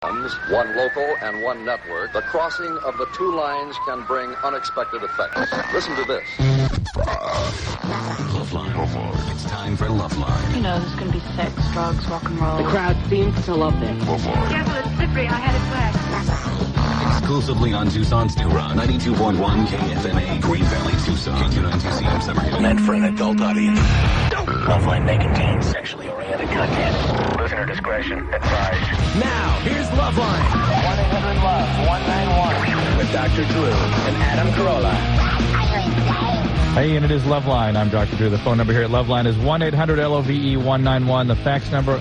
One local and one network. The crossing of the two lines can bring unexpected effects. Listen to this. Loveline. It's time for Loveline. You know, there's going to be sex, drugs, rock and roll. The crowd seems to love this. Careful, it's slippery. I had it wet. Exclusively on Tucson's new run. 92.1 KFMA, Green Valley, Tucson. K292CM Summerhill. Meant for an adult audience. Loveline may contain sexually oriented content. Listener discretion advised. Now, here's Loveline. 1-800-LOVE-191. With Dr. Drew and Adam Carolla. Hey, and it is Loveline. I'm Dr. Drew. The phone number here at Loveline is 1-800-LOVE-191. The fax number...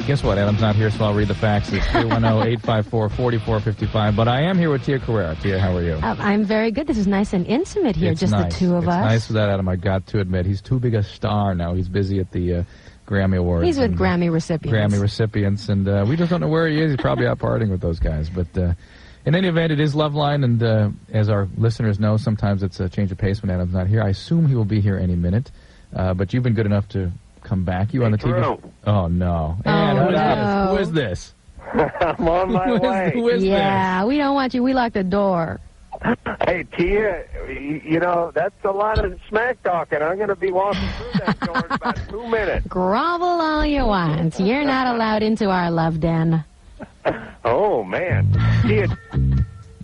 Guess what? Adam's not here, so I'll read the fax. It's 310-854-4455. But I am here with Tia Carrere. Tia, how are you? I'm very good. This is nice and intimate here, it's just nice. The two of us. It's nice with that, Adam. I got to admit, he's too big a star now. He's busy at the Grammy Awards. He's with Grammy recipients. And we just don't know where he is. He's probably out partying with those guys. But in any event, it is Loveline, and as our listeners know, sometimes it's a change of pace when Adam's not here. I assume he will be here any minute. But you've been good enough to come back. You on the TV? Oh, no. And who is this? I'm on my way. Who is this? We don't want you. We lock the door. Hey, Tia, you know, that's a lot of smack talking. I'm going to be walking through that door in about 2 minutes. Grovel all you want. You're not allowed into our love den. Oh, man. Tia.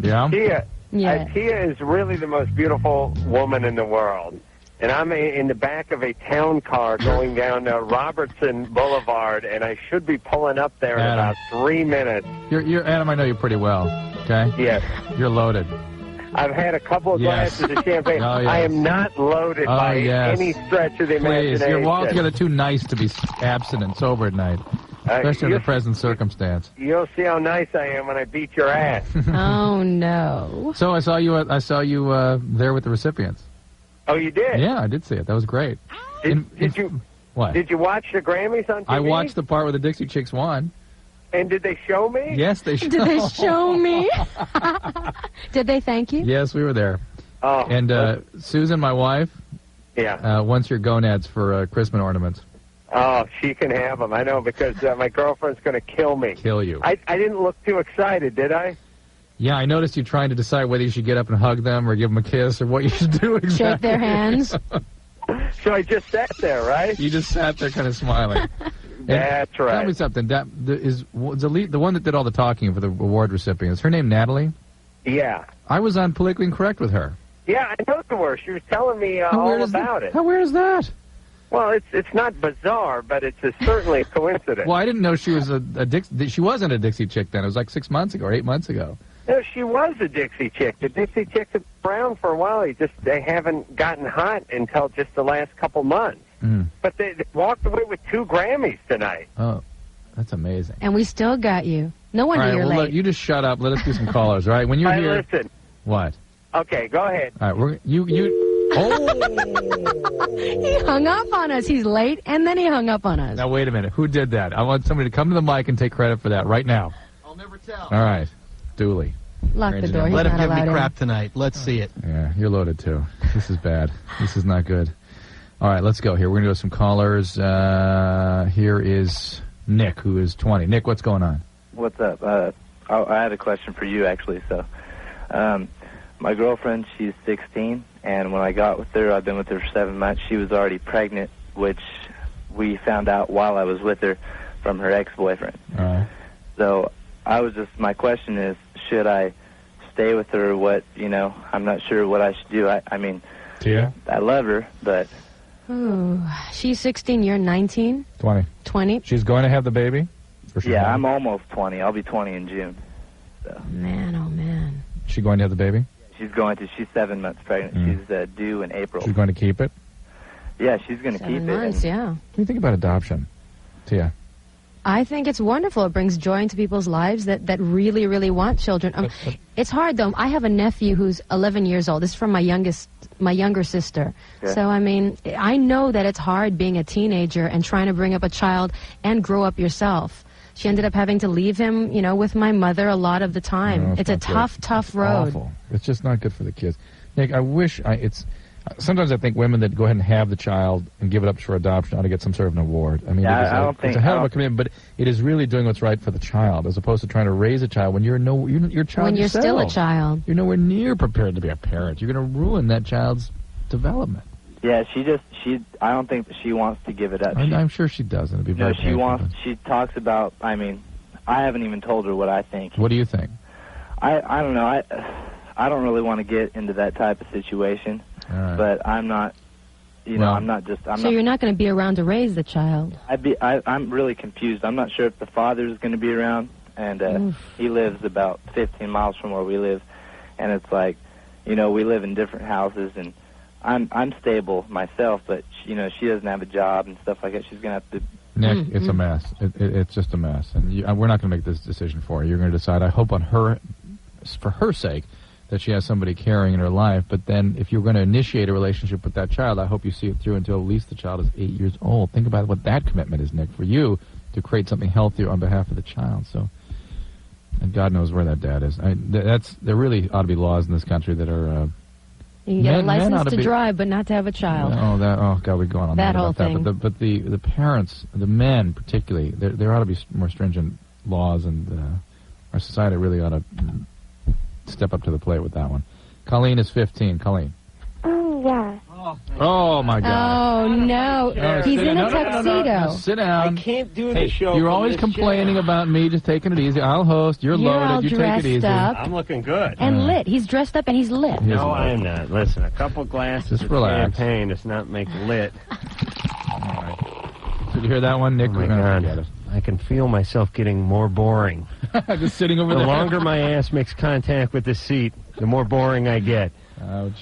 Yeah? Tia. Yeah. Tia is really the most beautiful woman in the world. And I'm in the back of a town car going down Robertson Boulevard, and I should be pulling up there in about 3 minutes. You're Adam, I know you pretty well, okay? Yes. You're loaded. I've had a couple of glasses of champagne. Oh, yes. I am not loaded by any stretch of the imagination. You're altogether too nice to be absent and sober at night, especially in the present circumstance. You'll see how nice I am when I beat your ass. Oh, no. So I saw you there with the recipients. Oh, you did? Yeah, I did see it. That was great. Did you? What? Did you watch the Grammys on TV? I watched the part where the Dixie Chicks won. And did they show me? Yes, they showed. Did they show me? Did they thank you? Yes, we were there. Oh. And Susan, my wife, yeah, wants your gonads for Christmas ornaments. Oh, she can have them. I know, because my girlfriend's going to kill me. Kill you. I didn't look too excited, did I? Yeah, I noticed you trying to decide whether you should get up and hug them or give them a kiss or what you should do exactly. Shake their hands. So I just sat there, right? You just sat there kind of smiling. That's right. Tell me something. The one that did all the talking for the award recipients, her name Natalie? Yeah. I was on Politically Incorrect with her. Yeah, I know the word. She was telling me all about it. How weird is that? Well, it's not bizarre, but it's certainly a coincidence. Well, I didn't know she was she wasn't a Dixie chick then. It was like 6 months ago or 8 months ago. No, she was a Dixie chick. The Dixie chicks have been around for a while. They haven't gotten hot until just the last couple months. Mm. But they walked away with 2 Grammys tonight. Oh, that's amazing. And we still got you. No wonder you're late. Look, you just shut up. Let us do some callers, all right? When you're here... Listen. What? Okay, go ahead. All right, Oh! He hung up on us. He's late, and then he hung up on us. Now, wait a minute. Who did that? I want somebody to come to the mic and take credit for that right now. I'll never tell. All right. Dooley. Lock the door. Let him give me crap tonight. Let's see it. Yeah, you're loaded, too. This is bad. This is not good. All right, let's go here. We're going to do some callers. Here is Nick, who is 20. Nick, what's going on? What's up? I had a question for you, actually. So, my girlfriend, she's 16, and when I got with her, I've been with her for 7 months, she was already pregnant, which we found out while I was with her from her ex-boyfriend. All right. So, my question is, should I stay with her? I'm not sure what I should do. I mean, Tia? I love her, but... Ooh, she's 16, you're 19? 20. 20? She's going to have the baby? Yeah, I'm almost 20. I'll be 20 in June. So. Man, oh, man. Is she going to have the baby? She's 7 months pregnant. She's due in April. She's going to keep it? Yeah, she's going to keep it. 7 months, yeah. What do you think about adoption, Tia? I think it's wonderful. It brings joy into people's lives that really, really want children. It's hard, though. I have a nephew who's 11 years old. This is from my younger sister. Yeah. So, I mean, I know that it's hard being a teenager and trying to bring up a child and grow up yourself. She ended up having to leave him, with my mother a lot of the time. It's a tough road. Awful. It's just not good for the kids. Nick, I wish Sometimes I think women that go ahead and have the child and give it up for adoption ought to get some sort of an award. I mean, it's a hell of a commitment, but it is really doing what's right for the child, as opposed to trying to raise a child when you're your child. When you're yourself. still a child, you're nowhere near prepared to be a parent. You're going to ruin that child's development. Yeah, I don't think that she wants to give it up. I'm sure she doesn't. It'd be very painful. She talks about, I mean, I haven't even told her what I think. What do you think? I don't know. I don't really want to get into that type of situation. All right. But I'm not, I'm not just... So you're not going to be around to raise the child? I'm really confused. I'm not sure if the father's going to be around, and he lives about 15 miles from where we live, and it's like, we live in different houses, and I'm stable myself, but, she doesn't have a job and stuff like that. She's going to have to... Nick, it's a mess. It's just a mess, and we're not going to make this decision for her. You're going to decide, I hope for her sake, that she has somebody caring in her life, but then if you're going to initiate a relationship with that child, I hope you see it through until at least the child is 8 years old. Think about what that commitment is, Nick, for you to create something healthier on behalf of the child. So, and God knows where that dad is. There really ought to be laws in this country that are... you can get a license to drive, but not to have a child. Oh, God, we're going on that whole thing. But the parents, the men particularly, there ought to be more stringent laws, and our society really ought to step up to the plate with that one. Colleen is 15. Colleen. Oh, yeah. Oh, my God. Oh, no. He's in a tuxedo. No, sit down. I can't do the show. You're always complaining about me just taking it easy. I'll host. You're loaded. You take it easy. Up. I'm looking good. And lit. He's dressed up and he's lit. No, I'm not. Listen, a couple glasses of champagne does not make lit. All right. Did you hear that one, Nick? Oh, my God. I can feel myself getting more boring. Just sitting over there. The longer my ass makes contact with the seat, the more boring I get. Ouch.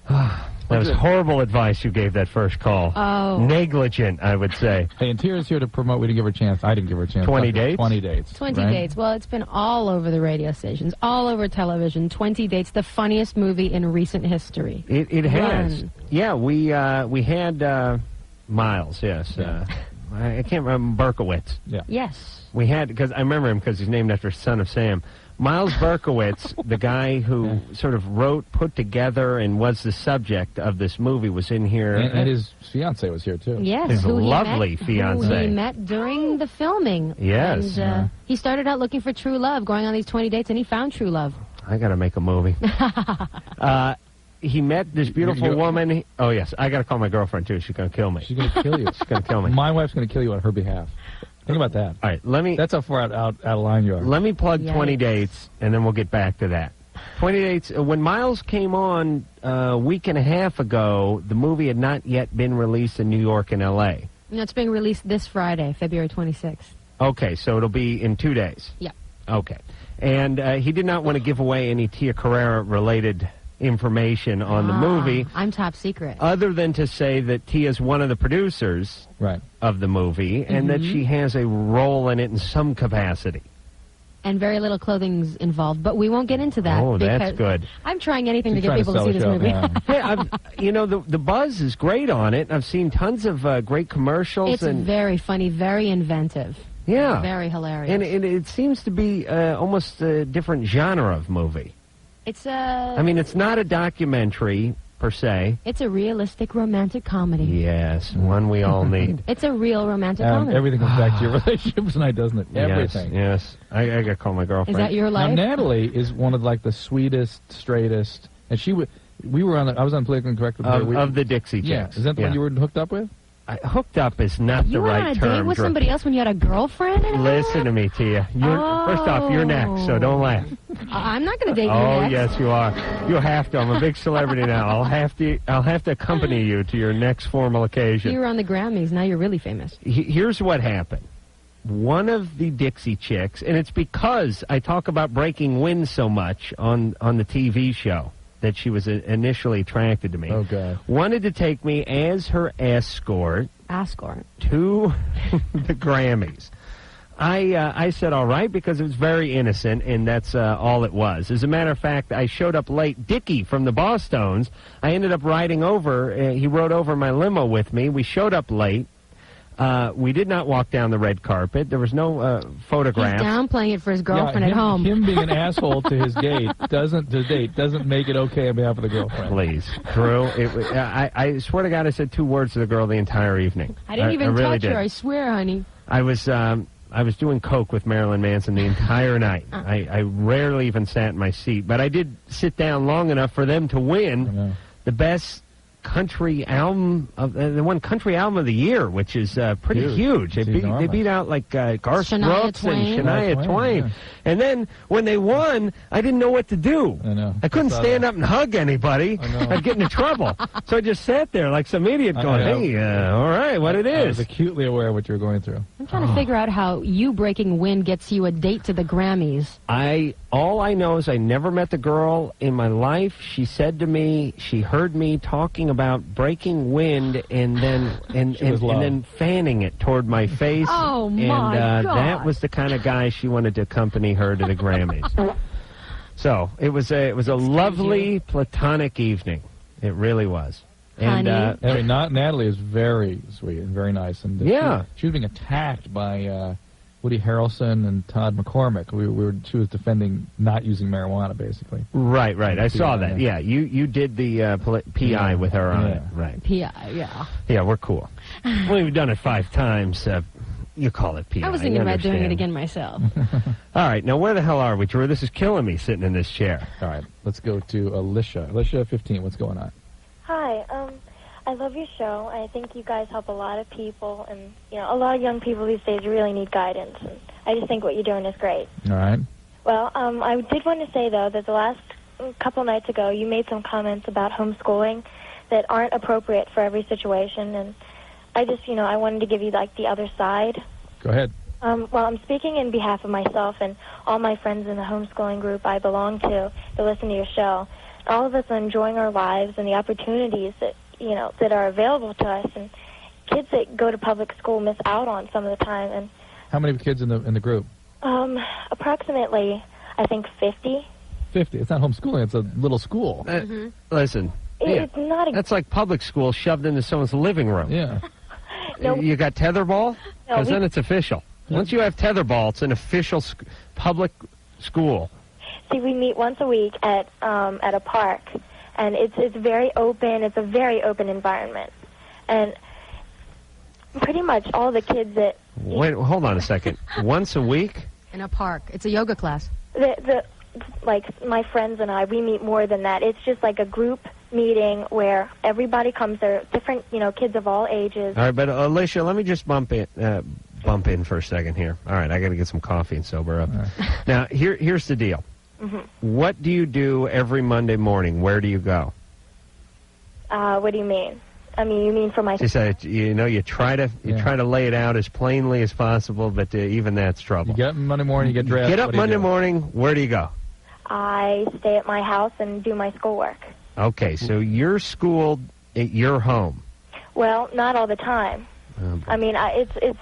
That was horrible advice you gave that first call. Oh. Negligent, I would say. Hey, and Tia's here to promote. We didn't give her a chance. I didn't give her a chance. 20 dates? 20 dates. 20 dates. Well, it's been all over the radio stations, all over television. 20 dates, the funniest movie in recent history. It has. Yeah, we had Miles, yes. I can't remember, Berkowitz. Yeah. Yes. We had, because I remember him because he's named after Son of Sam. Miles Berkowitz, the guy who sort of put together and was the subject of this movie, was in here. And his fiancée was here, too. Yes. His lovely fiancée. Who he met during the filming. Yes. And he started out looking for true love, going on these 20 dates, and he found true love. I got to make a movie. He met this beautiful woman. Oh, yes. I got to call my girlfriend, too. She's going to kill me. She's going to kill you. She's going to kill me. My wife's going to kill you on her behalf. Think about that. All right, That's how far out of line you are. Let me plug 20 dates, and then we'll get back to that. 20 dates. When Miles came on a week and a half ago, the movie had not yet been released in New York and L.A. No, it's being released this Friday, February 26th. Okay, so it'll be in 2 days. Yeah. Okay. And he did not want to give away any Tia Carrere-related information on the movie. I'm top secret. Other than to say that Tia's one of the producers of the movie and that she has a role in it in some capacity. And very little clothing's involved, but we won't get into that. Oh, that's good. I'm trying anything to get people to see this movie. Yeah, the buzz is great on it. I've seen tons of great commercials. It's very funny, very inventive. Yeah. Very hilarious. And it seems to be almost a different genre of movie. It's it's not a documentary, per se. It's a realistic romantic comedy. Yes, one we all need. It's a real romantic comedy. Everything comes back to your relationship tonight, doesn't it? Everything. Yes. I got to call my girlfriend. Is that your life? Now, Natalie is one of, the sweetest, straightest, and I was on Politically Incorrect with her. Of the Dixie Chicks. Yeah. Is that the one you were hooked up with? Hooked up is not the right term. You went on a date with somebody else when you had a girlfriend? Listen to me, Tia. First off, you're next, so don't laugh. I'm not going to date you next. Oh, next. yes, you are. You'll have to. I'm a big celebrity now. I'll have to accompany you to your next formal occasion. You were on the Grammys. Now you're really famous. Here's what happened. One of the Dixie Chicks, and it's because I talk about breaking wind so much on the TV show that she was initially attracted to me. Oh, God. Wanted to take me as her escort to the Grammys. I said all right because it was very innocent, and that's all it was. As a matter of fact, I showed up late. Dickie from the Bosstones, I ended up riding over. He rode over my limo with me. We showed up late. We did not walk down the red carpet. There was no photographs. He's downplaying it for his girlfriend at home. Him being an asshole to his date doesn't make it okay on behalf of the girlfriend. Please, Drew. I swear to God, I said 2 words to the girl the entire evening. I didn't even really touch her. I swear, honey. I was doing coke with Marilyn Manson the entire night. I rarely even sat in my seat, but I did sit down long enough for them to win the best country album of the one country album of the year, which is pretty huge. They beat out like Garth Brooks and Shania Twain. Yeah. And then when they won, I didn't know what to do. I know. I couldn't stand up and hug anybody. I'd get into trouble. So I just sat there like some idiot going, "Hey, all right, what it is." I was acutely aware of what you were going through. I'm trying to figure out how you breaking wind gets you a date to the Grammys. All I know is I never met the girl in my life. She said to me, she heard me talking about breaking wind and then fanning it toward my face. Oh, my God. That was the kind of guy she wanted to accompany her to the Grammys. So it was a lovely platonic evening. It really was. And Natalie is very sweet and very nice. And she was being attacked by Woody Harrelson and Todd McCormick. She was defending not using marijuana, basically. Right. I saw that. Yeah, you did the PI with her on it. Right. PI, yeah. Yeah, we're cool. We've done it 5 times. You call it PI. I was thinking about doing it again myself. All right, now where the hell are we, Drew? This is killing me sitting in this chair. All right, let's go to Alicia. Alicia, 15, what's going on? Hi, I love your show. I think you guys help a lot of people, and a lot of young people these days really need guidance. And I just think what you're doing is great. All right. Well, I did want to say though that the last couple nights ago you made some comments about homeschooling that aren't appropriate for every situation, and I just I wanted to give you like the other side. Go ahead. Well, I'm speaking in behalf of myself and all my friends in the homeschooling group I belong to that listen to your show. All of us are enjoying our lives and the opportunities that that are available to us, and kids that go to public school miss out on some of the time. And how many kids in the group? Approximately, I think 50. 50. It's not homeschooling. It's a little school. Listen, it's not. That's like public school shoved into someone's living room. Yeah. No. You got tetherball? No, Because then it's official. Once you have tetherball, it's an official public school. See, we meet once a week at a park. And it's very open. It's a very open environment, and pretty much all the kids that. Wait, hold on a second. Once a week? In a park. It's a yoga class. Like my friends and I, we meet more than that. It's just like a group meeting where everybody comes. There, different kids of all ages. All right, but Alicia, let me just bump in for a second here. All right, I got to get some coffee and sober up. Right. Now here's the deal. Mm-hmm. What do you do every Monday morning? Where do you go? What do you mean? I mean, you mean for my... You try to lay it out as plainly as possible, but even that's trouble. You get up Monday morning, you get dressed. Get up Monday morning, where do you go? I stay at my house and do my schoolwork. Okay, so you're schooled at your home. Well, not all the time. I mean, it's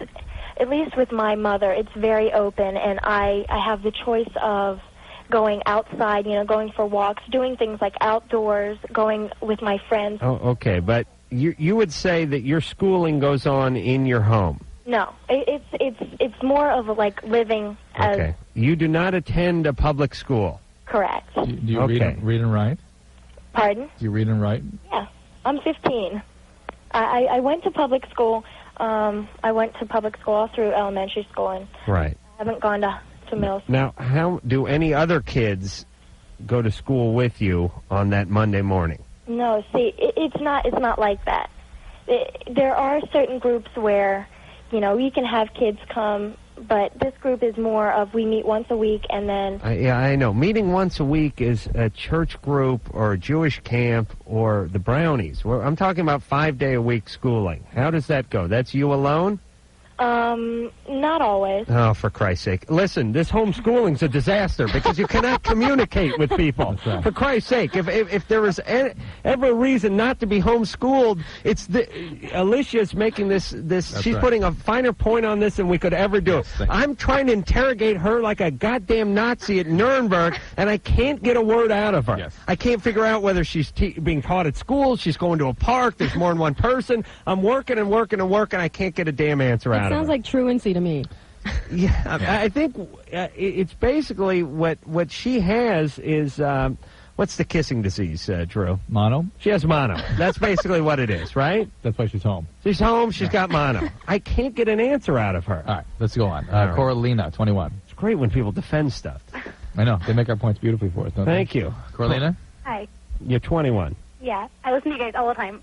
at least with my mother, it's very open, and I have the choice of going outside, going for walks, doing things like outdoors, going with my friends. Oh, okay, but you would say that your schooling goes on in your home. No, it's more of like living as... Okay, you do not attend a public school. Correct. Do you read and write? Pardon? Do you read and write? Yeah, I'm 15. I went to public school. I went to public school all through elementary school, and right. I haven't gone to middle school. Now, how do any other kids go to school with you on that Monday morning? No, see, it's not like that. There are certain groups where, we can have kids come, but this group is more of we meet once a week and then... Yeah, I know. Meeting once a week is a church group or a Jewish camp or the Brownies. I'm talking about 5-day-a-week schooling. How does that go? That's you alone? Not always. Oh, for Christ's sake. Listen, this homeschooling's a disaster because you cannot communicate with people. Right. For Christ's sake, if there was ever a reason not to be homeschooled, it's Alicia's making this she's right. putting a finer point on this than we could ever do. I'm trying to interrogate her like a goddamn Nazi at Nuremberg, and I can't get a word out of her. Yes. I can't figure out whether she's being taught at school, she's going to a park, there's more than one person. I'm working and working and working, I can't get a damn answer out of her. Sounds like truancy to me. Yeah, I think it's basically what she has is what's the kissing disease, Drew? Mono? She has mono. That's basically what it is, right? That's why she's home. She's home. She's got mono. I can't get an answer out of her. All right, let's go on. All right. Coralina, 21. It's great when people defend stuff. I know. They make our points beautifully for us, don't Thank you. Coralina? Hi. You're 21. Yeah, I listen to you guys all the time.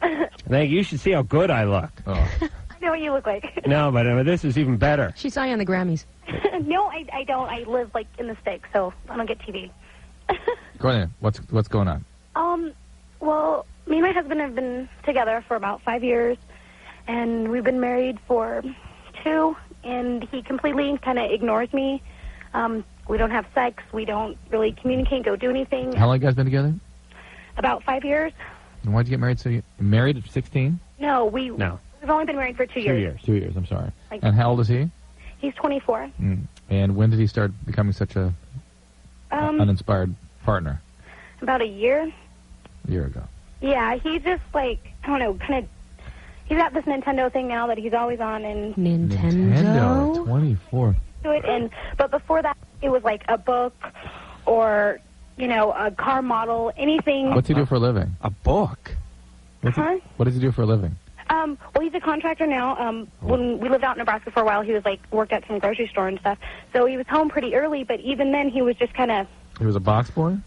Thank you. You should see how good I look. Oh. I know what you look like. No, but this is even better. She saw you on the Grammys. No, I don't. I live, like, in the sticks, so I don't get TV. Coralina, what's going on? Well, me and my husband have been together for about 5 years, and we've been married for 2, and he completely kind of ignores me. We don't have sex. We don't really communicate, don't do anything. How long you guys been together? About 5 years. And why'd you get married? So you married at 16? No, we've only been married for 2 years. 2 years, I'm sorry. Like- And how old is he? He's 24. And when did he start becoming such a uninspired partner? About a year. A year ago. Yeah, he's just like, I don't know, kind of, he's got this Nintendo thing now that he's always on, and Nintendo 24. do it. But before that, it was like a book or, you know, a car model, anything. What's he do for a living? A book? What does he do for a living? Well, he's a contractor now. When we lived out in Nebraska for a while, he was like worked at some grocery store and stuff. So he was home pretty early, but even then, he was just kind of. He was a box boy?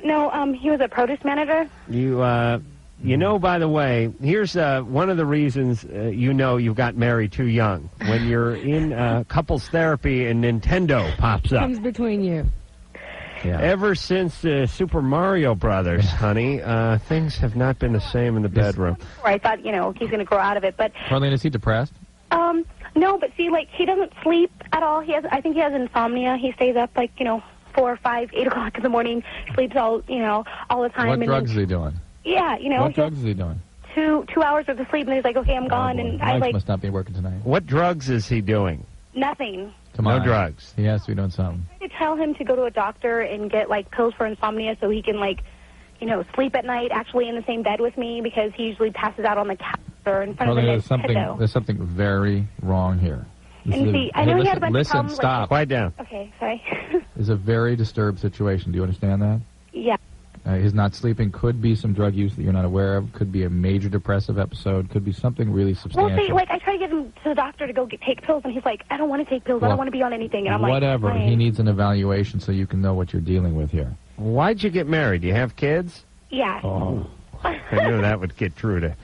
No, he was a produce manager. You know, by the way, here's one of the reasons you've got married too young. When you're in couples therapy and Nintendo pops up. Comes between you. Yeah. Ever since Super Mario Brothers, honey, things have not been the same in the bedroom. Or I thought, you know, he's going to grow out of it, but. Carlene, is he depressed? No, but see, like, he doesn't sleep at all. I think he has insomnia. He stays up, like, 4, 5, 8 o'clock in the morning, sleeps all the time. What drugs is he doing? Yeah, What drugs is he doing? 2 hours worth of sleep, and he's like, okay, I'm gone, and I like must not be working tonight. What drugs is he doing? nothing. Come on. No drugs. He has to be doing something. I tell him to go to a doctor and get like pills for insomnia so he can sleep at night actually in the same bed with me, because he usually passes out on the couch or in front of the Nintendo. There's something very wrong here. I know he had a bunch of problems. Stop. Quiet down. Okay, sorry. It's a very disturbed situation. Do you understand that? Yeah. His not sleeping could be some drug use that you're not aware of. Could be a major depressive episode. Could be something really substantial. Well, see, I try to get him to the doctor to go take pills, and he's like, I don't want to take pills. I don't want to be on anything. And I'm whatever. like, He needs an evaluation so you can know what you're dealing with here. Why'd you get married? Do you have kids? Yeah. Oh, I knew that would get Drew to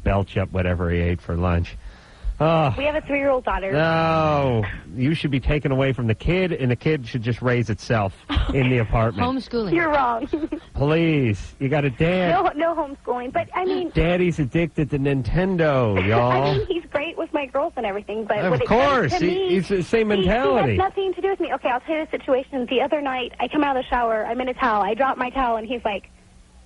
belch up whatever he ate for lunch. Oh. We have a 3-year-old daughter. No, you should be taken away from the kid, and the kid should just raise itself in the apartment. Homeschooling. You're wrong. Please, you got a dad. No homeschooling, but I mean, Daddy's addicted to Nintendo, y'all. I mean, he's great with my girls and everything, but of when it course, comes to me, he's the same mentality. He has nothing to do with me. Okay, I'll tell you the situation. The other night, I come out of the shower, I'm in a towel, I drop my towel, and he's like,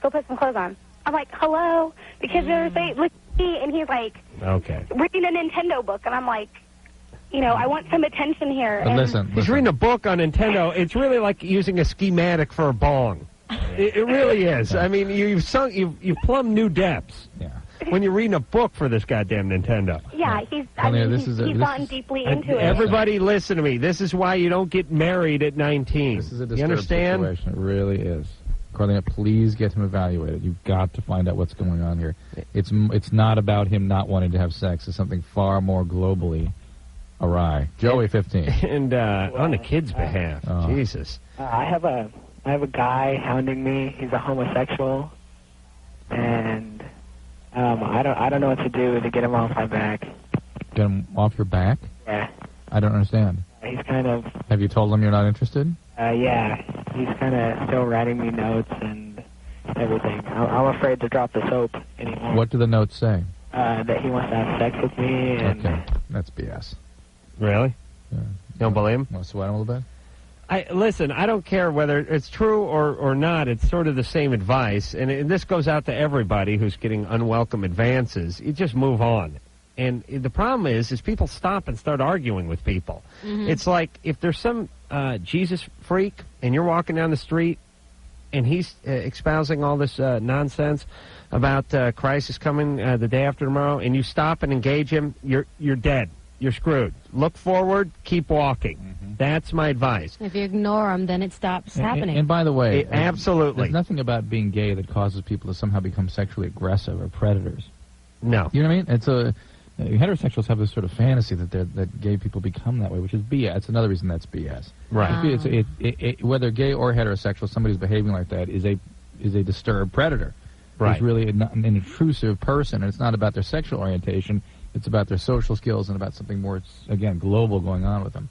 "Go put some clothes on." I'm like, "Hello," because they're saying, "Look at me," and he's like, "Okay." Reading a Nintendo book, and I'm like, I want some attention here. But listen, he's reading a book on Nintendo. It's really like using a schematic for a bong. It really is. I mean, you've plumbed new depths. Yeah. When you're reading a book for this goddamn Nintendo. Yeah, he's gotten deeply into it. Everybody listen to me. This is why you don't get married at 19. This is a you disturbed understand? situation. It really is. Carlina, please get him evaluated. You've got to find out what's going on here. It's not about him not wanting to have sex. It's something far more globally awry. Joey, 15. And on the kid's behalf. Jesus. I have a guy hounding me. He's a homosexual, and I don't know what to do to get him off my back. Get him off your back? Yeah. I don't understand. He's kind of. Have you told him you're not interested? Yeah. He's kind of still writing me notes and everything. I'm afraid to drop the soap anymore. What do the notes say? That he wants to have sex with me. And okay. That's BS. Really? Yeah. You don't believe him? Want to sweat him a little bit? Listen, I don't care whether it's true or not. It's sort of the same advice, and this goes out to everybody who's getting unwelcome advances. You just move on. And the problem is people stop and start arguing with people. Mm-hmm. It's like if there's some Jesus freak and you're walking down the street and he's espousing all this nonsense about Christ is coming the day after tomorrow, and you stop and engage him, you're dead. You're screwed. Look forward, keep walking. Mm-hmm. That's my advice. If you ignore them, then it stops happening. And by the way, absolutely. There's nothing about being gay that causes people to somehow become sexually aggressive or predators. No. You know what I mean? It's heterosexuals have this sort of fantasy that gay people become that way, which is BS. It's another reason that's BS. Right. Whether gay or heterosexual, somebody's behaving like that is a disturbed predator. Right. It's really an intrusive person, and it's not about their sexual orientation. It's about their social skills and about something more, again, global going on with them.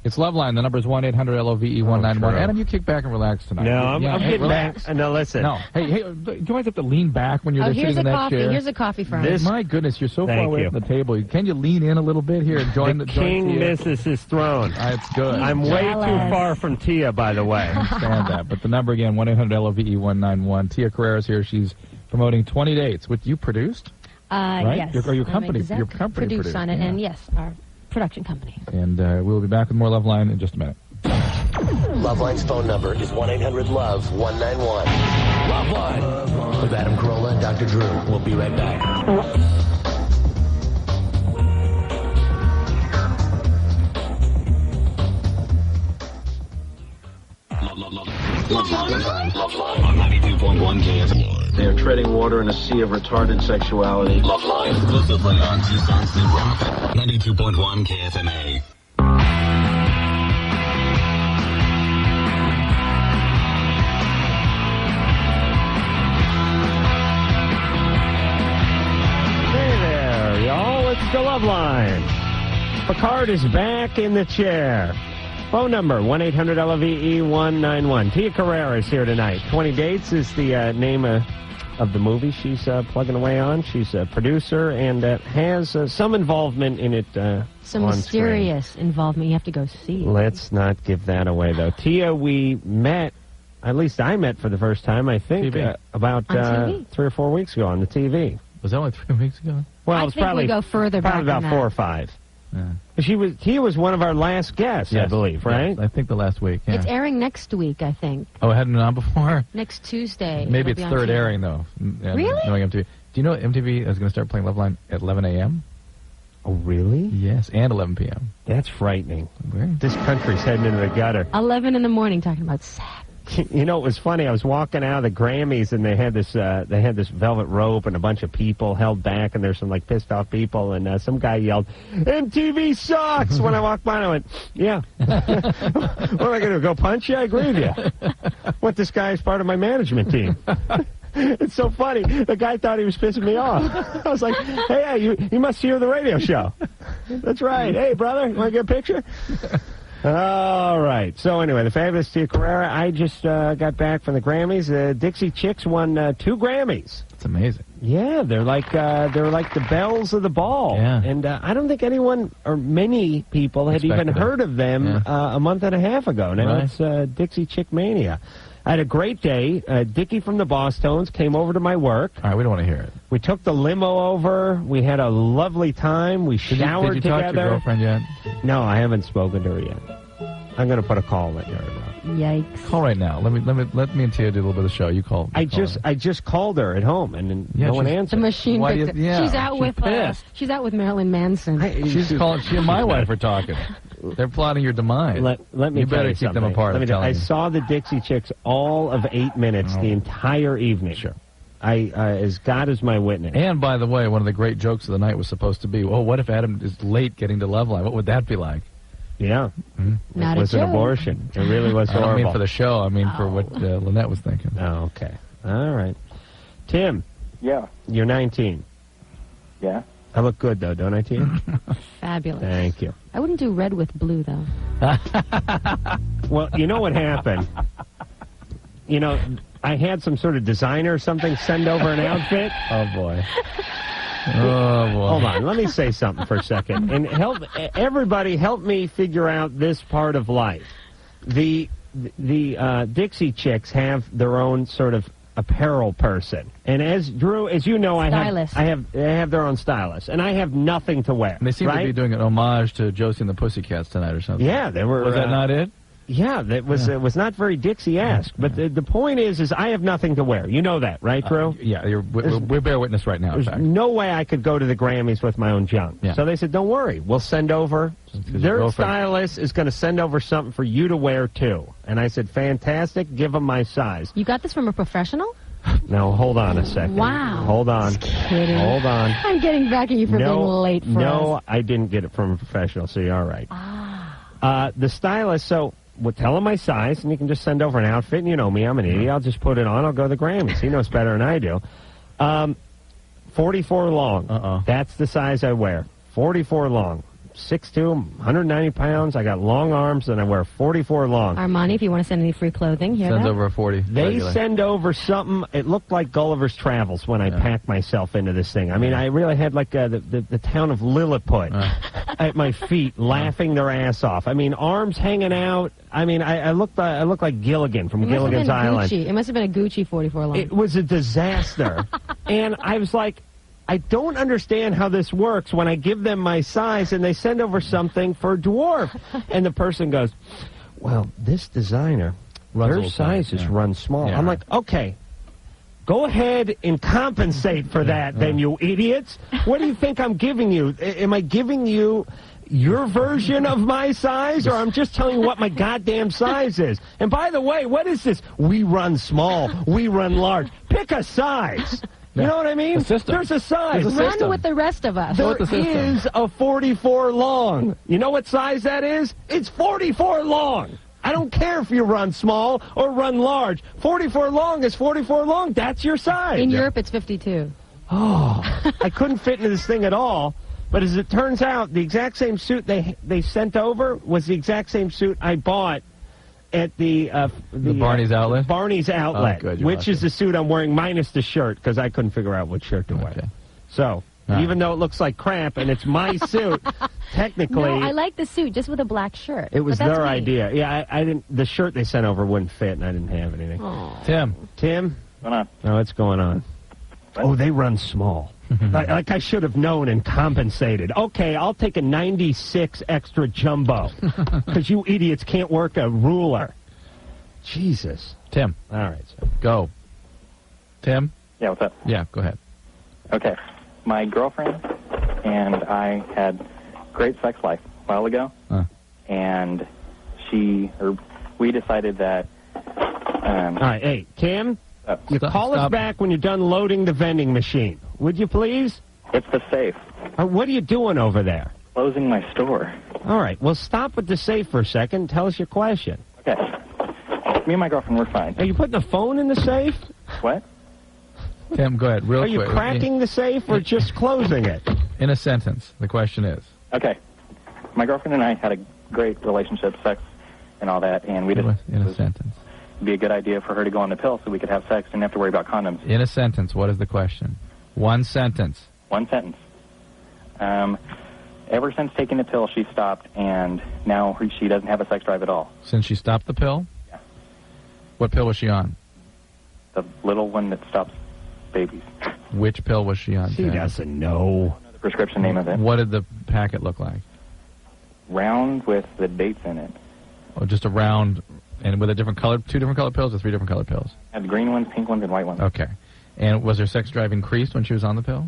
It's Loveline. The number is 1-800-LOVE-191. Adam, you kick back and relax tonight. No, I'm getting relax. back. No, listen. No. Hey, do you always have to lean back when you're sitting in that chair? Here's a coffee for him. My goodness, you're so far away from the table. Can you lean in a little bit here and join the king misses his throne. That's good. I'm way too far from Tia, by the way. I understand that. But the number again, 1-800-LOVE-191. Tia Carrere is here. She's promoting 20 dates, which you produced. Right? Yes. Your company produced on it, and yes, our production company. And we'll be back with more Loveline in just a minute. Loveline's phone number is 1-800-LOVE-191. Loveline with Adam Carolla and Dr. Drew. We'll be right back. Loveline on 92.1 KFM. They are treading water in a sea of retarded sexuality. Loveline exclusively on Tucson's New Rock 92.1 KFMA. Hey there, y'all. It's the Loveline. Picard is back in the chair. Phone number, 1-800-LOVE-191. Tia Carrere is here tonight. 20 Dates is the name of the movie she's plugging away on. She's a producer and has some involvement in it some mysterious involvement. You have to go see. Let's not give that away, though. Tia, we met, at least I met for the first time, I think, about 3 or 4 weeks ago on the TV. Was that only 3 weeks ago? Well, I it was think probably we go further back about than 4 that. or 5. Yeah. Tia was one of our last guests, yes. I believe, right? Yes, I think the last week. Yeah. It's airing next week, I think. Oh, it hadn't been on before? Next Tuesday. Maybe it'll it's be on third TV. airing, though. Really? Knowing MTV. Do you know MTV is going to start playing Loveline at 11 a.m.? Oh, really? Yes, and 11 p.m. That's frightening. Where? This country's heading into the gutter. 11 in the morning talking about sex. You know, it was funny. I was walking out of the Grammys, and they had this velvet rope, and a bunch of people held back, and there's some like pissed off people, and some guy yelled, "MTV sucks!" When I walked by, and I went, "Yeah." What am I going to do? Go punch you? I agree with you. Want this guy as part of my management team? It's so funny. The guy thought he was pissing me off. I was like, "Hey, you must hear the radio show." That's right. Hey, brother, you want to get a picture? All right. So anyway, the fabulous Tia Carrere. I just got back from the Grammys. Dixie Chicks won 2 Grammys. It's amazing. Yeah, they're like the bells of the ball. Yeah. And I don't think anyone or many people had even heard of them a month and a half ago. Now it's Dixie Chick Mania. I had a great day. Dickie from the Boss Tones came over to my work. All right, we don't want to hear it. We took the limo over. We had a lovely time. We showered Did you together. talk to your girlfriend yet? No, I haven't spoken to her yet. I'm going to put a call in her. Yikes! Call right now. Let me and Tia do a little bit of the show. You call. I just called her at home, and no one answered. The machine picked it. Yeah, She's out with Marilyn Manson. She's calling. She and my wife are talking. They're plotting your demise. Let me. You tell better you keep them something. apart. I saw the Dixie Chicks all of 8 minutes, the entire evening. Sure. As God is my witness. And by the way, one of the great jokes of the night was supposed to be, "Well, what if Adam is late getting to Loveline? What would that be like?" Yeah. Mm-hmm. Not it was a an joke. abortion. It really was horrible. I don't mean for the show. I mean for what Lynette was thinking. Oh, okay. All right. Tim. Yeah. You're 19. Yeah. I look good, though, don't I, Tim? Fabulous. Thank you. I wouldn't do red with blue, though. Well, you know what happened? You know, I had some sort of designer or something send over an outfit. Oh, boy. Oh, boy. Hold on, let me say something for a second. And everybody help me figure out this part of life. The Dixie Chicks have their own sort of apparel person. And as Drew, as you know, I have their own stylist. And I have nothing to wear. And they seem to be doing an homage to Josie and the Pussycats tonight or something. Yeah, they were. Was that not it? Yeah, that was it was not very Dixie-esque. But the point is I have nothing to wear. You know that, right, Drew? Yeah, we bear witness right now. There's no way I could go to the Grammys with my own junk. Yeah. So they said, don't worry, we'll send over. Their stylist is going to send over something for you to wear, too. And I said, fantastic, give them my size. You got this from a professional? Now, hold on a second. Wow. Hold on. Just kidding. Hold on. I'm getting back at you for being late for us. No, I didn't get it from a professional, so you're all right. The stylist, we'll tell him my size, and you can just send over an outfit, and you know me, I'm an idiot. I'll just put it on. I'll go to the Grammys. He knows better than I do. 44 long. That's the size I wear. 44 long. 6'2", 190 pounds. I got long arms, and I wear 44 long. Armani, if you want to send any free clothing, here. Sends over a 40. They send over something. It looked like Gulliver's Travels when I packed myself into this thing. I mean, I really had like the town of Lilliput at my feet, laughing their ass off. I mean, arms hanging out. I mean, I looked like Gilligan from Gilligan's Island. Gucci. It must have been a Gucci 44 long. It was a disaster. And I was like, I don't understand how this works when I give them my size and they send over something for a dwarf. And the person goes, well, this designer, their sizes run small. Yeah. I'm like, okay, go ahead and compensate for that then, you idiots. What do you think I'm giving you? Am I giving you your version of my size, or I'm just telling you what my goddamn size is? And by the way, what is this? We run small. We run large. Pick a size. You know what I mean? There's a size. Run with the rest of us. There is a 44 long. You know what size that is? It's 44 long. I don't care if you run small or run large. 44 long is 44 long. That's your size. In Europe, it's 52. Oh, I couldn't fit into this thing at all. But as it turns out, the exact same suit they sent over was the exact same suit I bought at the Barney's Outlet? Barney's Outlet, Oh, good, which is the suit I'm wearing minus the shirt because I couldn't figure out what shirt to wear. So, even though it looks like crap and it's my suit, technically... No, I like the suit, just with a black shirt. It was But that's their me. idea. Yeah, I didn't. The shirt they sent over wouldn't fit, and I didn't have anything. Tim. Tim? What's going on? Oh, what's going on? Oh, they run small. like I should have known and compensated. Okay, I'll take a 96 extra jumbo because you idiots can't work a ruler. Jesus. Tim. All right, sir. Go. Tim? Yeah, what's up? Yeah, go ahead. Okay. My girlfriend and I had great sex life a while ago, and we decided that... All right, hey, Tim, you call us back when you're done loading the vending machine. Would you please? It's the safe. What are you doing over there? Closing my store. All right, well, stop with the safe for a second and tell us your question. Okay. Me and my girlfriend, we're fine. Are you putting a phone in the safe? What? Tim, go ahead, real Are quick. you cracking the safe or just closing it? In a sentence, the question is. Okay. My girlfriend and I had a great relationship, sex and all that, and we just... In a sentence. It'd be a good idea for her to go on the pill so we could have sex and not have to worry about condoms. In a sentence, what is the question? One sentence. One sentence. Ever since taking the pill, she stopped, and now she doesn't have a sex drive at all. Since she stopped the pill? Yeah. What pill was she on? The little one that stops babies. Which pill was she on? She Tim? doesn't know. The prescription name of it. What did the packet look like? Round with the dates in it. Oh, just a round, and with a different color, 2 different colored pills or 3 different colored pills? Had green ones, pink ones, and white ones. Okay. And was her sex drive increased when she was on the pill?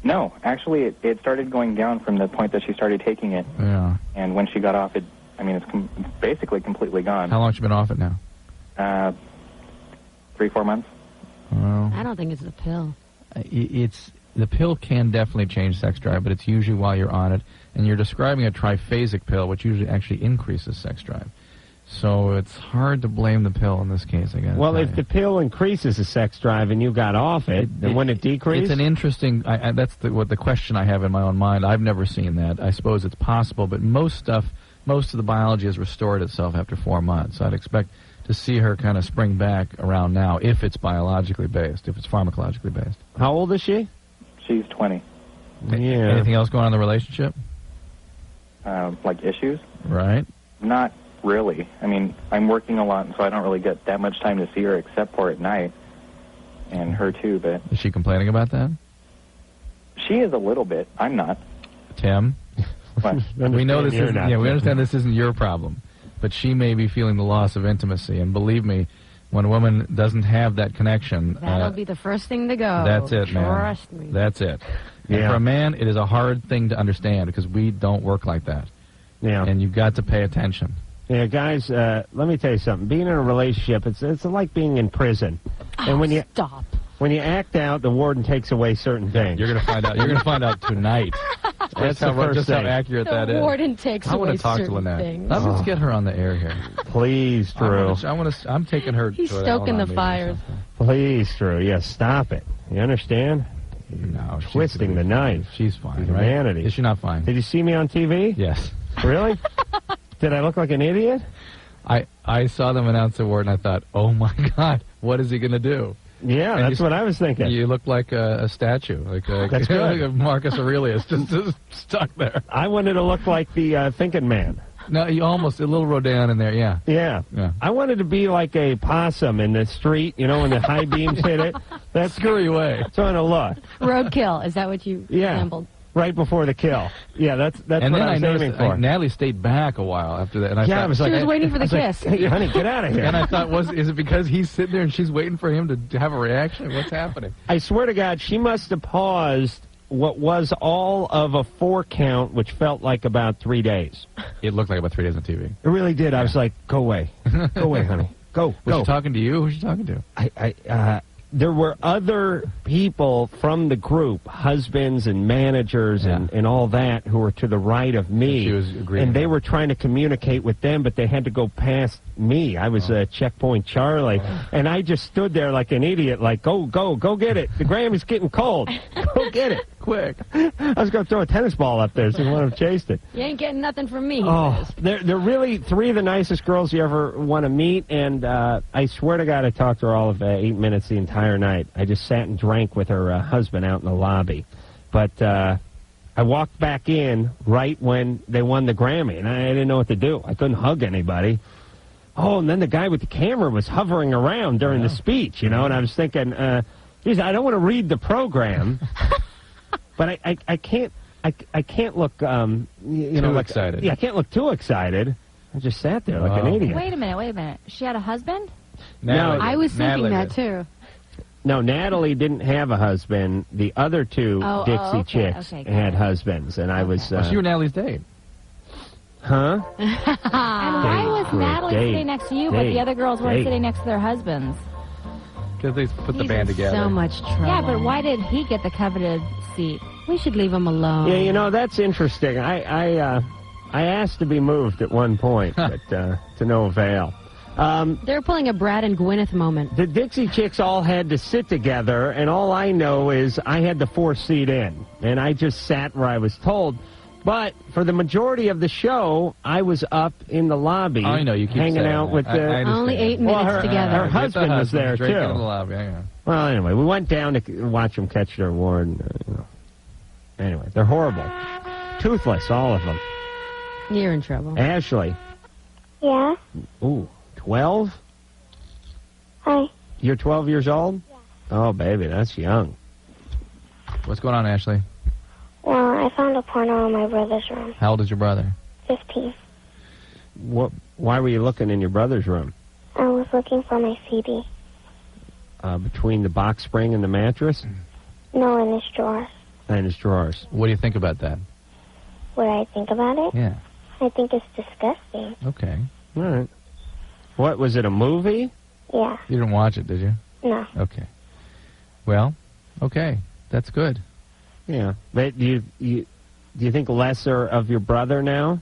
No, actually, it started going down from the point that she started taking it. Yeah. And when she got off it, it's basically completely gone. How long has she been off it now? 3-4 months. Well, I don't think it's the pill. The pill can definitely change sex drive, but it's usually while you're on it. And you're describing a triphasic pill, which usually actually increases sex drive. So it's hard to blame the pill in this case, I guess. Well, if the pill increases the sex drive and you got off it, then wouldn't it decrease? It's an interesting... that's what the question I have in my own mind. I've never seen that. I suppose it's possible, but most of the biology has restored itself after 4 months. I'd expect to see her kind of spring back around now if it's biologically based, if it's pharmacologically based. How old is she? She's 20. Yeah. Anything else going on in the relationship? Like issues? Right. Not really. I mean, I'm working a lot, so I don't really get that much time to see her except for at night. And her too, but... Is she complaining about that? She is a little bit. I'm not. Tim? We know this isn't... Yeah, we understand this isn't your problem. But she may be feeling the loss of intimacy. And believe me, when a woman doesn't have that connection... That'll be the first thing to go. That's it, man. Trust me. That's it. And for a man, it is a hard thing to understand because we don't work like that. Yeah. And you've got to pay attention. Yeah, guys, let me tell you something. Being in a relationship, it's like being in prison. And when you stop. When you act out, the warden takes away certain things. You're going to find out. You're going to find out tonight. That's the first just thing. how accurate that is. The warden takes I away want to talk to certain Lynette. things. Let's get her on the air here. Please, Drew. I'm taking her. He's to an stoking the Al-Anon fires. meeting Please, Drew. Yes, stop it. You understand? No, twisting the knife. She's fine, right? Humanity. Is she not fine? Did you see me on TV? Yes. Really? Did I look like an idiot? I saw them announce the award, and I thought, oh, my God, what is he going to do? Yeah, And that's what I was thinking. You look like a statue, like That's good. like Marcus Aurelius, just stuck there. I wanted to look like the thinking man. No, you almost, a little Rodin in there, yeah. Yeah. I wanted to be like a possum in the street, you know, when the high beams hit it. That's scurry away. That's what I look. Roadkill, is that what you sampled? Right before the kill. Yeah, that's and what then I was aiming noticed for. Natalie stayed back a while after that, and I Yeah, thought, I was like, She was waiting for the I was like, kiss. hey, honey, get out of here. And I thought, is it because he's sitting there and she's waiting for him to have a reaction? What's happening? I swear to God, she must have paused what was all of a 4 count, which felt like about 3 days. It looked like about 3 days on TV. It really did. I was like, go away. Go away, honey. Go. Was go. she talking to you? Who's she talking to? There were other people from the group, husbands and managers and all that, who were to the right of me. She was agreeing. And they were trying to communicate with them, but they had to go past me. I was Checkpoint Charlie. And I just stood there like an idiot, like, go get it. The Grammy's getting cold. Go get it. Quick. I was going to throw a tennis ball up there, so I would have chased it. You ain't getting nothing from me. Oh, they're really 3 of the nicest girls you ever want to meet, and I swear to God I talked to her all of 8 minutes the entire night. I just sat and drank with her husband out in the lobby. But I walked back in right when they won the Grammy, and I didn't know what to do. I couldn't hug anybody. Oh, and then the guy with the camera was hovering around during the speech, you know, and I was thinking, geez, I don't want to read the program, but I can't look, Too excited. Yeah, I can't look too excited. I just sat there like an idiot. Wait a minute. She had a husband? Natalie, I was thinking Natalie that, did. too. No, Natalie didn't have a husband. The other two Dixie chicks had husbands, and I was... so you were Natalie's date. Huh? And why was Natalie sitting next to you, but the other girls weren't sitting next to their husbands? Because they put the He's band in together. so much trouble. Yeah, but why did he get the coveted seat? We should leave him alone. Yeah, you know, that's interesting. I asked to be moved at one point, but to no avail. They're pulling a Brad and Gwyneth moment. The Dixie Chicks all had to sit together, and all I know is I had the 4th seat in, and I just sat where I was told. But for the majority of the show, I was up in the lobby, I know, you keep hanging saying out that. with the... I understand. Only 8 minutes together. Her husband was there, too. Drinking in the lobby, yeah. Well, anyway, we went down to watch them catch their award. And, anyway, they're horrible. Toothless, all of them. You're in trouble. Ashley. Yeah? Ooh, 12? Hi. You're 12 years old? Yeah. Oh, baby, that's young. What's going on, Ashley? Well, I found a porno in my brother's room. How old is your brother? 15. Why were you looking in your brother's room? I was looking for my CD. Between the box spring and the mattress? No, in his drawer. In his drawers. What do you think about that? What do I think about it? Yeah. I think it's disgusting. Okay. All right. What, was it a movie? Yeah. You didn't watch it, did you? No. Okay. Well, okay. That's good. Yeah. But do you think lesser of your brother now?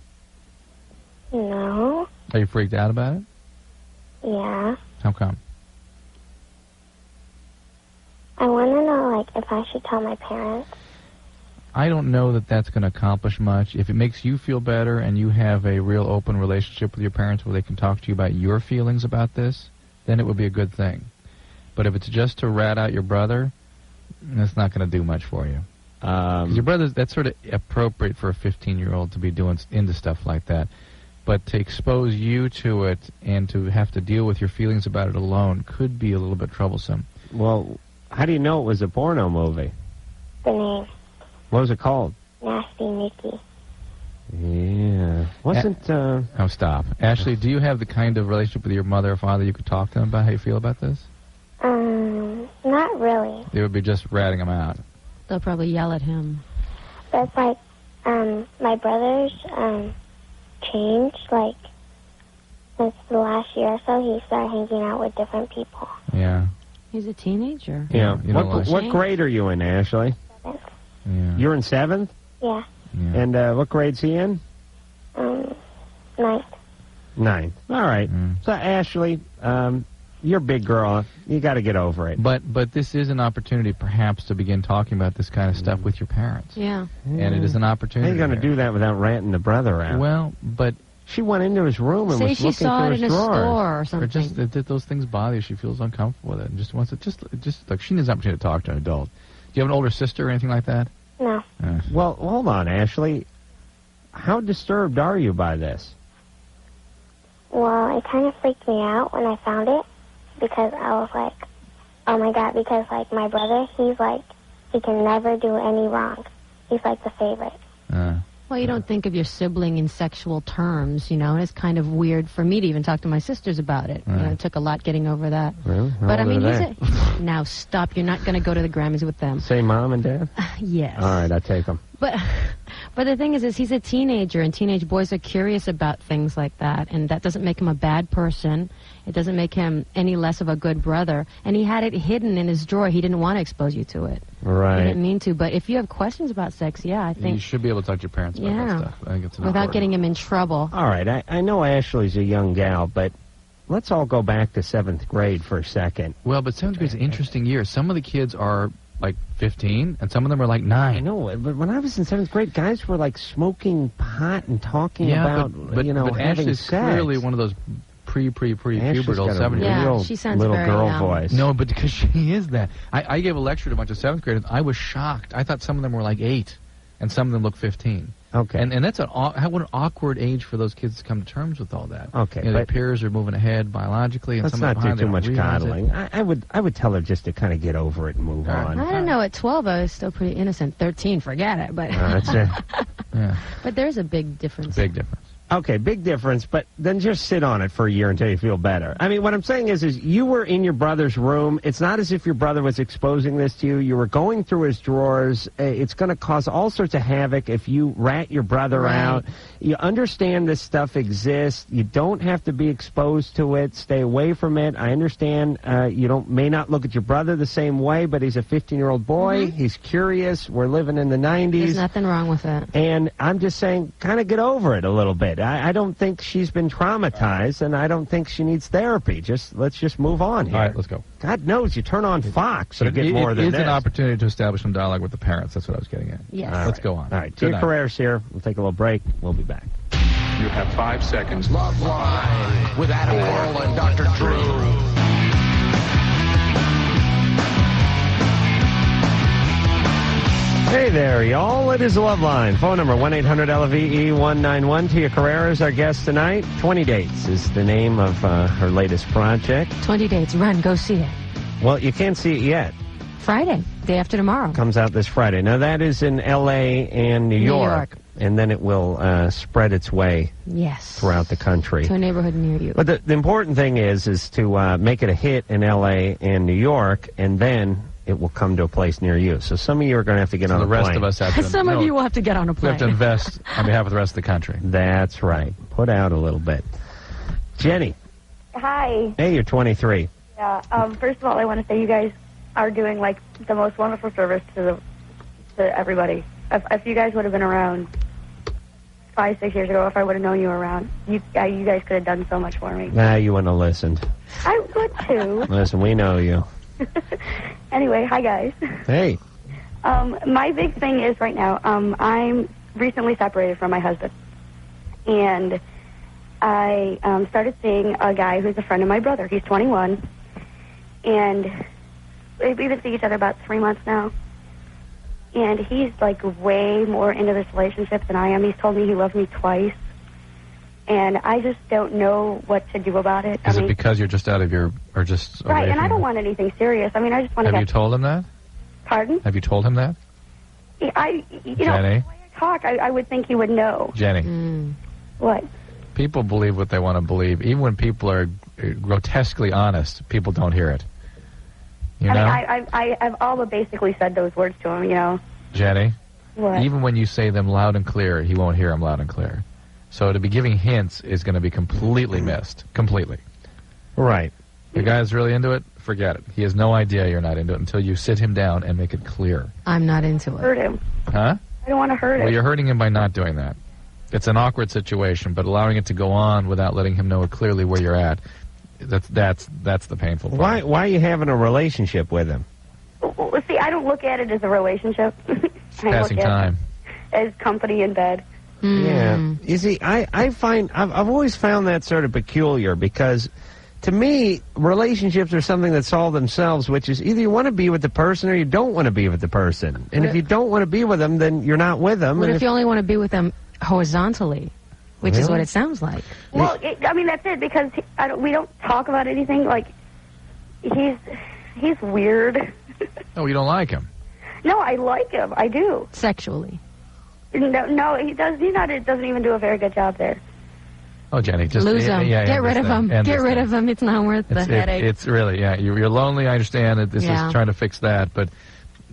No. Are you freaked out about it? Yeah. How come? I want to know, like, if I should tell my parents. I don't know that that's going to accomplish much. If it makes you feel better and you have a real open relationship with your parents where they can talk to you about your feelings about this, then it would be a good thing. But if it's just to rat out your brother, that's not going to do much for you. Your brother, that's sort of appropriate for a 15-year-old to be doing into stuff like that. But to expose you to it and to have to deal with your feelings about it alone could be a little bit troublesome. Well, how do you know it was a porno movie? The name. What was it called? Nasty Nikki. Yeah. Wasn't, Oh, stop. Ashley, do you have the kind of relationship with your mother or father you could talk to them about how you feel about this? Not really. They would be just ratting them out. They'll probably yell at him. But it's like, my brother's, changed, like, since the last year or so. He started hanging out with different people. Yeah. He's a teenager. Yeah. You know, What grade are you in, Ashley? Yeah. You're in 7th? Yeah. And what grade's he in? 9th. 9th. All right. So, Ashley, you're a big girl. You got to get over it. But this is an opportunity, perhaps, to begin talking about this kind of stuff with your parents. Yeah. And it is an opportunity. How are you going to do that without ranting the brother out? Well, but she went into his room and Say was she looking saw through it his in a drawers. store or something. Or just that those things bother you. She feels uncomfortable with it and just wants to just like she needs an opportunity to talk to an adult. Do you have an older sister or anything like that? No. Well, hold on, Ashley. How disturbed are you by this? Well, it kind of freaked me out when I found it because I was like, oh my God, because like my brother, he's like, he can never do any wrong. He's like the favorite. Well, you don't think of your sibling in sexual terms, you know, and it's kind of weird for me to even talk to my sisters about it. You know, it took a lot getting over that. Really? But I mean, now stop. You're not going to go to the Grammys with them. Say mom and dad? Yes. All right, I'll take them. But the thing is he's a teenager, and teenage boys are curious about things like that, and that doesn't make him a bad person. It doesn't make him any less of a good brother. And he had it hidden in his drawer. He didn't want to expose you to it. Right. He didn't mean to. But if you have questions about sex, I think you should be able to talk to your parents about that stuff. I think it's without getting him in trouble. All right, I know Ashley's a young gal, but let's all go back to 7th grade for a second. Well, but 7th grade's an interesting year. Some of the kids are like 15, and some of them are like 9. I know, but when I was in 7th grade, guys were like smoking pot and talking about, but having Ashley's sex. clearly one of those pre-pubertal 7 year Yeah, olds. she sounds little very girl young. voice. No, but because she is that. I gave a lecture to a bunch of 7th graders. I was shocked. I thought some of them were like 8, and some of them look 15. Okay. And that's what an awkward age for those kids to come to terms with all that. Okay, You know, their but peers are moving ahead biologically, and let's some not of do them too behind, much they don't realize coddling. it. I would tell her just to kind of get over it and move on. I don't know. At 12, I was still pretty innocent. 13, forget it. But That's it. Yeah. but there's a big difference. Big difference. Okay, big difference, but then just sit on it for a year until you feel better. I mean, what I'm saying is you were in your brother's room. It's not as if your brother was exposing this to you. You were going through his drawers. It's going to cause all sorts of havoc if you rat your brother out. You understand this stuff exists. You don't have to be exposed to it. Stay away from it. I understand you may not look at your brother the same way, but he's a 15-year-old boy. He's curious. We're living in the 90s. There's nothing wrong with it. And I'm just saying, kind of get over it a little bit. I don't think she's been traumatized, and I don't think she needs therapy. Let's just move on here. All right, let's go. God knows, you turn on Fox, you But get more than it is this. an opportunity to establish some dialogue with the parents. That's what I was getting at. Yes. Let's go on. All right, Good Tia night. Carrere's here. We'll take a little break. We'll be back. You have 5 seconds. Loveline with Adam Carolla and Dr. Drew. Hey there, y'all. It is Loveline. Phone number 1-800-LVE-191. Tia Carrere is our guest tonight. 20 Dates is the name of her latest project. 20 dates. Run. Go see it. Well, you can't see it yet. Friday. Day after tomorrow. Comes out this Friday. Now, that is in L.A. and New York. And then it will spread its way Yes. throughout the country. To a neighborhood near you. But the important thing is to make it a hit in L.A. and New York, and then it will come to a place near you. So some of you are going to have to get on the a rest plane. of us have to. Some of you will have to get on a We plane. have to invest on behalf of the rest of the country. That's right. Put out a little bit. Jenny. Hi. Hey, you're 23. Yeah. First of all, I want to say you guys are doing like the most wonderful service to everybody. If you guys would have been around 5, 6 years ago, if I would have known you were around, you guys could have done so much for me. Nah, you wouldn't have listened. I would too. Listen, we know you. Anyway, hi guys. Hey. My big thing is right now, I'm recently separated from my husband, and I started seeing a guy who's a friend of my brother. He's 21, and we've been seeing each other about 3 months now. and he's like way more into this relationship than I am. He's told me he loves me twice, and I just don't know what to do about it. Is it because you're just out of your, or just away right? And I from don't your- want anything serious. I mean, I just want to. Have you told him that? Pardon? Have you told him that? You know, Jenny? the way I talk, I would think he would know. Jenny. What? People believe what they want to believe. Even when people are grotesquely honest, people don't hear it. You know? I mean, I've all but basically said those words to him, you know. Jenny? What? Even when you say them loud and clear, he won't hear them loud and clear. So to be giving hints is going to be completely missed. Completely. Right. The guy's really into it, forget it. He has no idea you're not into it until you sit him down and make it clear. I'm not into it. Hurt him. Huh? I don't want to hurt Well, him. you're hurting him by not doing that. It's an awkward situation, but allowing it to go on without letting him know clearly where you're at, that's the painful part. Why are you having a relationship with him? Well, see, I don't look at it as a relationship. Passing time. As company in bed. Yeah. You see, I've always found that sort of peculiar because, to me, relationships are something that solve themselves, which is either you want to be with the person or you don't want to be with the person. And if you don't want to be with them, then you're not with them. What And if you only want to be with them horizontally, which is Really? what it sounds like? Well, I mean, that's it, because we don't talk about anything. Like, he's weird. Oh, you don't like him? No, I like him. I do. Sexually. No, he does. He doesn't even do a very good job there. Oh, Jenny, just Lose him. yeah, Get rid of him. Get rid of him. It's not worth the headache. It's really, you're lonely, I understand it. This Yeah. is trying to fix that, but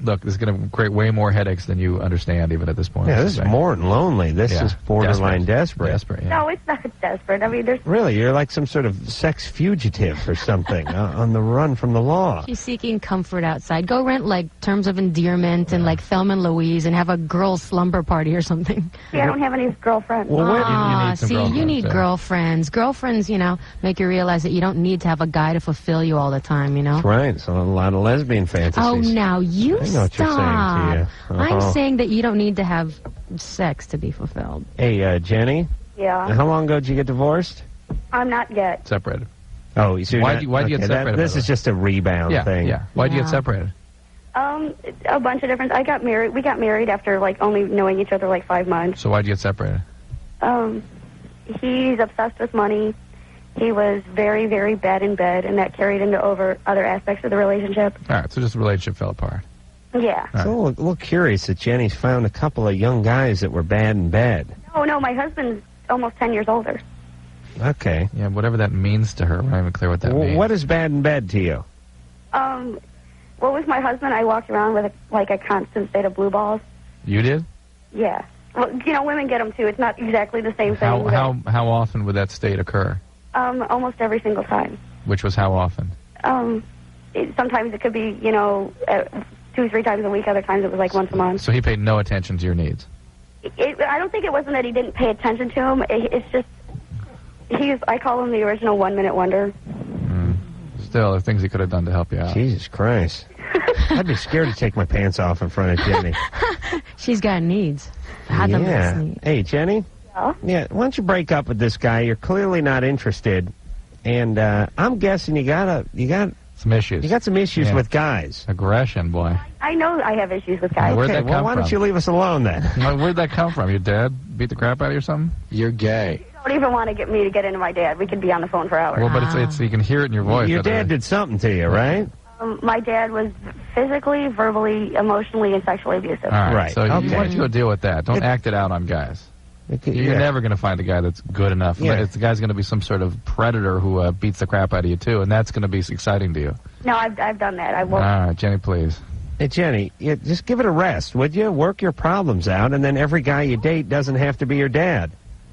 look, this is going to create way more headaches than you understand even at this point. Yeah, this is more than lonely. This Yeah. is borderline desperate. Desperate, yeah. No, it's not desperate. I mean, there's. Really, you're like some sort of sex fugitive or something on the run from the law. She's seeking comfort outside. Go rent, like, Terms of Endearment and, like, Thelma and Louise and have a girl slumber party or something. See, I don't have any girlfriends. Well, what- Ah, you need some see, you girlfriends, need yeah. girlfriends. Girlfriends, you know, make you realize that you don't need to have a guy to fulfill you all the time, you know? That's right. So a lot of lesbian fantasies. Oh, now you I know what you're saying, stop. Tia. I'm Uh-huh. saying that you don't need to have sex to be fulfilled. Hey, Jenny, Yeah. how long ago did you get divorced? I'm not yet. Separated. Oh, so Why'd you get separated, This by the is just a rebound Yeah, thing. yeah. Why'd you get Yeah. separated? A bunch of different. I got married. We got married after like only knowing each other like 5 months. So why'd you get separated? He's obsessed with money. He was very, very bad in bed, and that carried into over other aspects of the relationship. All right, so just the relationship fell apart. Yeah. So a little curious that Jenny's found a couple of young guys that were bad in bed. Oh no, my husband's almost 10 years older. Okay. Yeah, whatever that means to her, we're not even clear what that means. What is bad in bed to you? Well, with my husband, I walked around with a constant state of blue balls. You did? Yeah. Well, you know, women get them too. It's not exactly the same thing. How often would that state occur? Almost every single time. Which was how often? Sometimes it could be, you know, 2 or 3 times a week. Other times it was like once a month. So he paid no attention to your needs. I don't think it wasn't that he didn't pay attention to him. It's just I call him the original 1-minute wonder. Still, there are things he could have done to help you out. Jesus Christ. I'd be scared to take my pants off in front of Jenny. She's got needs. Fathomless Yeah. needs. Hey, Jenny? Yeah? Yeah, why don't you break up with this guy? You're clearly not interested. And I'm guessing you got some issues. You got some issues Yeah. with guys. Aggression, boy. I know I have issues with guys. Where'd Okay, that well, come why don't from? you leave us alone then? Where'd that come from? Your dad beat the crap out of you or something? You're gay. Don't even want to get me to get into my dad. We could be on the phone for hours. Well, but it's you can hear it in your voice. Your that, dad did something to you, right? My dad was physically, verbally, emotionally, and sexually abusive. All right. Right, So okay. why don't you go deal with that? Don't act it out on guys. You're yeah. never going to find a guy that's good enough. Yeah. The guy's going to be some sort of predator who beats the crap out of you, too, and that's going to be exciting to you. No, I've done that. I All won't. right, Jenny, please. Hey, Jenny, just give it a rest, would you? Work your problems out, and then every guy you date doesn't have to be your dad.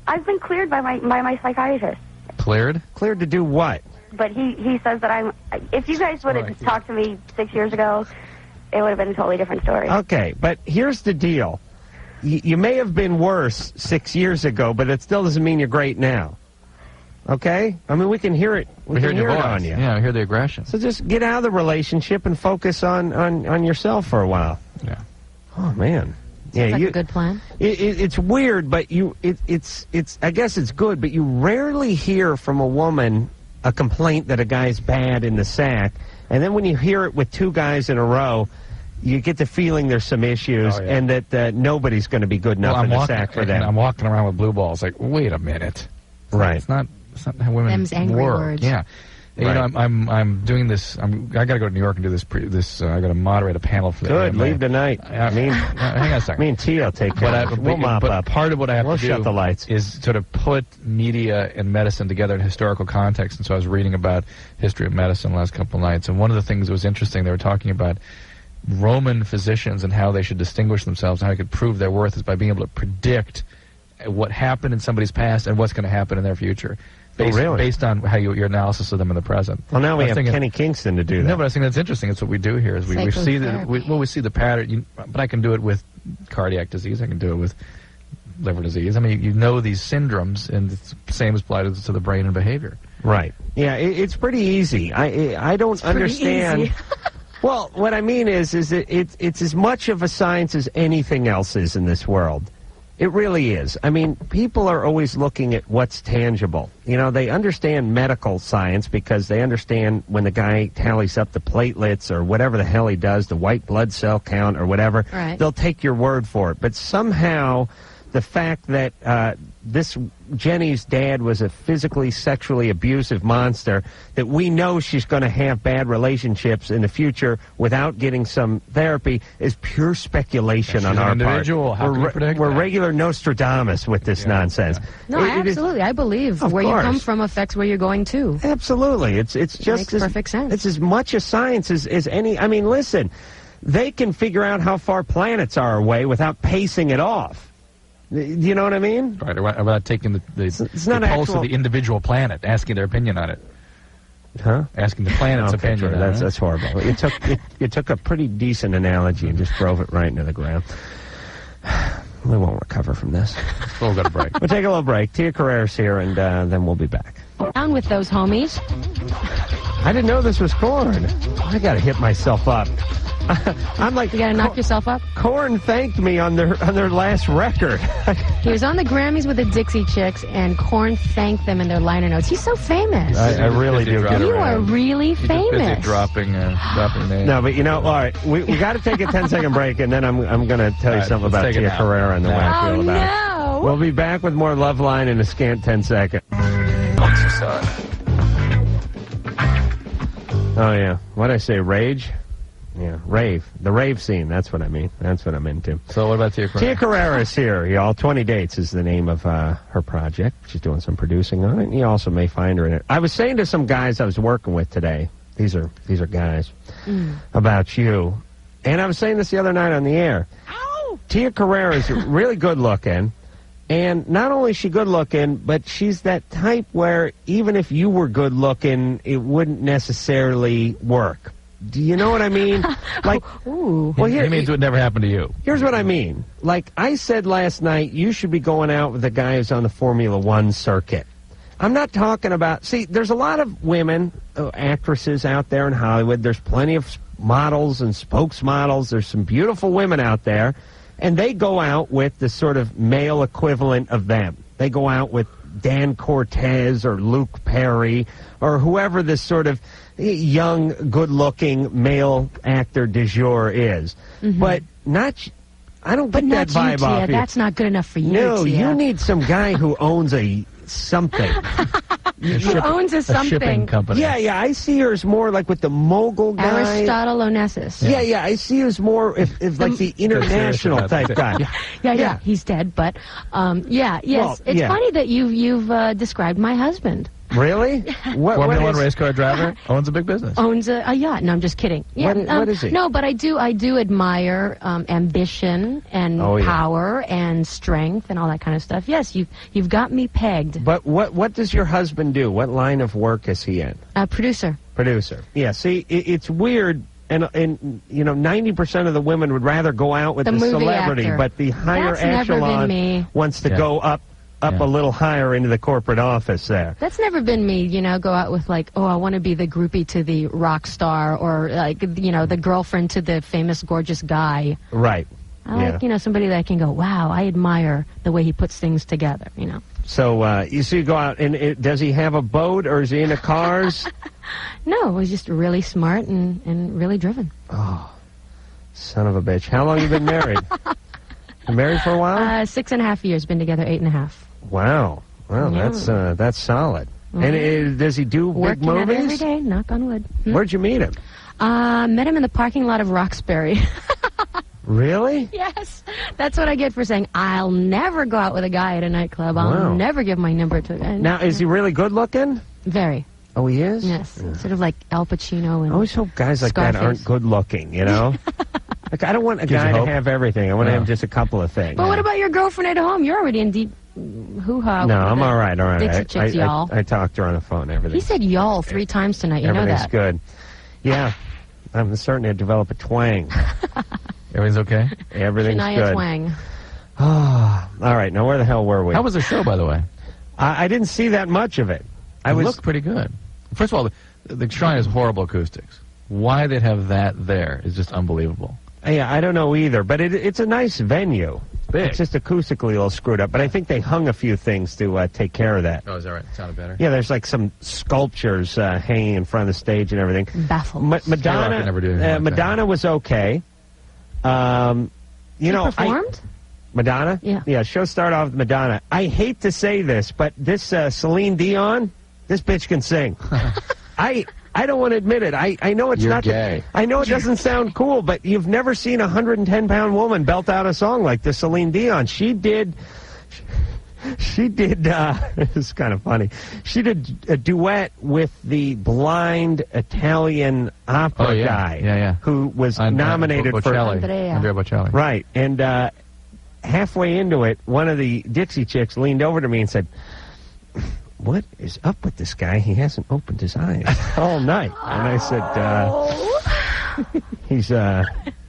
I've been cleared by my psychiatrist, Cleared? Cleared to do what? but he says that I'm. If you guys would have talked to me 6 years ago, it would have been a totally different story. Okay, but here's the deal. You may have been worse 6 years ago, but it still doesn't mean you're great now. Okay? I mean, we can hear it. We hear can your hear it voice. on you. Yeah, I hear the aggression. So just get out of the relationship and focus on yourself for a while. Yeah. Oh, man. Sounds like a good plan. It's weird, but it's I guess it's good, but you rarely hear from a woman a complaint that a guy's bad in the sack, and then when you hear it with 2 guys in a row, you get the feeling there's some issues, and that nobody's going to be good enough in the sack for them. I'm walking around with blue balls. Like, wait a minute. Right. It's not how women Them's angry work. words. Yeah. You know, I'm doing this. I got to go to New York and do this. I got to moderate a panel for the Good. AMA. Leave tonight. Hang on a second. Me and Tia will take care of it. We'll mop up. Part of what I have We'll to do shut the lights. is sort of put media and medicine together in historical context. And so I was reading about history of medicine the last couple of nights. And one of the things that was interesting, they were talking about Roman physicians and how they should distinguish themselves and how they could prove their worth is by being able to predict what happened in somebody's past and what's going to happen in their future. Based on how your analysis of them in the present. Well, now we have Kenny Kingston to do that. No, but I think that's interesting. That's what we do here. Is we see we see the pattern. But I can do it with cardiac disease. I can do it with liver disease. I mean, you know these syndromes, and it's the same as applied to the brain and behavior. Right. Yeah, it's pretty easy. I don't understand. Easy. Well, what I mean is it's as much of a science as anything else is in this world. It really is. I mean, people are always looking at what's tangible. You know, they understand medical science because they understand when the guy tallies up the platelets or whatever the hell he does, the white blood cell count or whatever, they'll take your word for it. But somehow the fact that this Jenny's dad was a physically, sexually abusive monster, that we know she's going to have bad relationships in the future without getting some therapy is pure speculation on our part. How can you predict We're that? regular Nostradamus with this nonsense. No, absolutely. I believe where you come from affects where you're going to. Absolutely. It's just makes perfect sense. It's as much a science as any. I mean, listen, they can figure out how far planets are away without pacing it off. You know what I mean? Right, about taking the pulse of the individual planet, asking their opinion on it. Huh? Asking the planet's opinion on it. That's horrible. You took a pretty decent analogy and just drove it right into the ground. We won't recover from this. We'll go to break. We'll take a little break. Tia Carrere's here, and then we'll be back. Down with those homies. I didn't know this was Korn. I got to hit myself up. I'm like, you gotta knock yourself up. Korn thanked me on their last record. He was on the Grammys with the Dixie Chicks, and Korn thanked them in their liner notes. He's so famous. I really do. You are really famous. Busy dropping names. No, but you know, all right, we got to take a 10-second break, and then I'm going to tell you something about Tia Carrere and the way I feel about it. We'll be back with more Loveline in a scant 10 seconds. Oh yeah, what'd I say? Rage. Yeah, rave. The rave scene, that's what I mean. That's what I'm into. So what about Tia Carrere? Tia Carrere is here, y'all. 20 Dates is the name of her project. She's doing some producing on it, and you also may find her in it. I was saying to some guys I was working with today, these are guys, about you, and I was saying this the other night on the air. Tia Carrere is really good looking, and not only is she good looking, but she's that type where even if you were good looking, it wouldn't necessarily work. Do you know what I mean? Like, ooh. Well, here, he means it would never happen to you. Here's what I mean. Like I said last night, you should be going out with the guy who's on the Formula One circuit. I'm not talking about... See, there's a lot of women, actresses out there in Hollywood. There's plenty of models and spokesmodels. There's some beautiful women out there. And they go out with the sort of male equivalent of them. They go out with Dan Cortez or Luke Perry or whoever this sort of young, good-looking male actor du jour is. But not... I don't get that vibe Tia. off you. That's not good enough for you, No, Tia. you need some guy who owns a something. Who owns a something. shipping company. Yeah, I see her as more like with the mogul guy. Aristotle Onassis. Yeah, I see her as more if like the international type guy. Yeah, he's dead, but yes. Well, it's funny that you've described my husband. Really? Formula One race car driver owns a big business. Owns a yacht. No, I'm just kidding. Yeah, what is he? No, but I do admire ambition and power and strength and all that kind of stuff. Yes, you've got me pegged. But what does your husband do? What line of work is he in? Producer. Producer. Yeah. See, it's weird. And you know, 90% of the women would rather go out with the celebrity, actor. But the higher That's never been echelon me. wants to go up a little higher into the corporate office there. That's never been me, go out with like, I want to be the groupie to the rock star or like, the girlfriend to the famous gorgeous guy. Right. I like, somebody that can go, wow, I admire the way he puts things together, So, you go out, and does he have a boat or is he into cars? No, he's just really smart and really driven. Oh. Son of a bitch. How long you been married? You married for a while? 6.5 years. Been together 8.5. Wow. Well, Yeah. that's solid. And does he do Working big at it movies? every day. Knock on wood. Where'd you meet him? Met him in the parking lot of Roxbury. Really? Yes. That's what I get for saying, I'll never go out with a guy at a nightclub. I'll Wow. never give my number to a guy. Now, is he really good looking? Very. Oh, he is? Yes. Sort of like Al Pacino and I always hope guys like that aren't good looking, you know? Like, I don't want a Gives guy you to hope? have everything. I want to No. have just a couple of things. But what about your girlfriend at home? You're already in deep hoo-ha. No, with I'm the all right, all right. Dixie chicks, y'all. I talked to her on the phone and everything. He said y'all 3 times tonight. You know Everything's that. good. Yeah. I'm starting to develop a twang. Everything's okay? Everything's Shania good. Twang. All right, now where the hell were we? How was the show, by the way? I didn't see that much of it. It looked pretty good. First of all, the Shrine has horrible acoustics. Why they'd have that there is just unbelievable. Yeah, I don't know either, but it's a nice venue. Big. It's just acoustically a little screwed up, but I think they hung a few things to take care of that. Oh, is that right? It sounded better? Yeah, there's like some sculptures hanging in front of the stage and everything. Baffled. Madonna, could never do anything like Madonna was okay. You know, performed? Madonna? Yeah, show started off with Madonna. I hate to say this, but this Celine Dion, this bitch can sing. I don't want to admit it. I know it's You're not gay. I know it doesn't sound cool, but you've never seen a 110-pound woman belt out a song like this Celine Dion. She did it's kind of funny. She did a duet with the blind Italian opera guy who was nominated for Andrea Bocelli. Right. And halfway into it, one of the Dixie chicks leaned over to me and said, "What is up with this guy? He hasn't opened his eyes all night." And I said,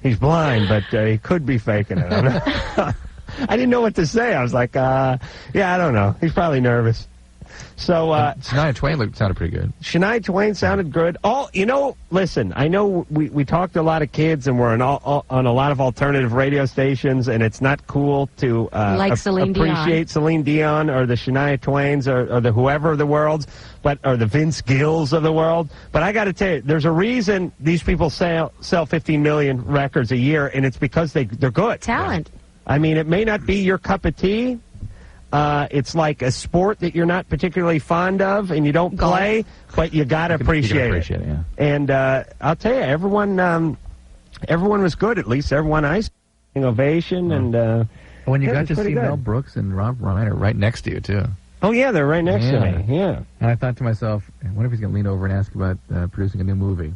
he's blind, but he could be faking it. I didn't know what to say. I was like, yeah, I don't know. He's probably nervous. So Shania Twain sounded pretty good. Shania Twain sounded good. Listen, I know we talked to a lot of kids and we're on a lot of alternative radio stations, and it's not cool to Like Celine Dion. appreciate Celine Dion or the Shania Twains or the whoever of the world, or the Vince Gills of the world. But I got to tell you, there's a reason these people sell 15 million records a year, and it's because they're good. Talent. I mean, it may not be your cup of tea. It's like a sport that you're not particularly fond of and you don't play, but you got to appreciate it. Yeah. And I'll tell you, everyone was good. At least everyone I saw, ovation. And when you it got was to pretty see good. Mel Brooks and Rob Reiner right next to you, too. Oh, yeah, they're right next to me. Yeah. And I thought to myself, I wonder if he's going to lean over and ask about producing a new movie.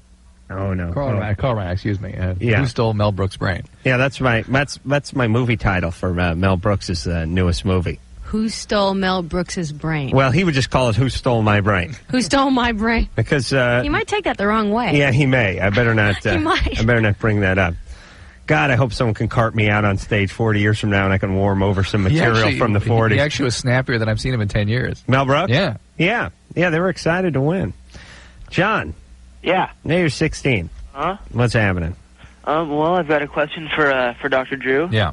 Oh, no. Carl Reiner, excuse me. Yeah. Who stole Mel Brooks' brain? Yeah, that's my movie title for Mel Brooks' newest movie. Who stole Mel Brooks's brain? Well, he would just call it "Who Stole My Brain" Who stole my brain? because He might take that the wrong way. yeah, he may. I better not. He might. I better not bring that up. God, I hope someone can cart me out on stage 40 years from now and I can warm over some material from the 40s. He actually was snappier than I've seen him in 10 years. Mel Brooks? Yeah. Yeah, they were excited to win. John. Yeah. Now you're 16. Huh? What's happening? Well, I've got a question for Dr. Drew. Yeah.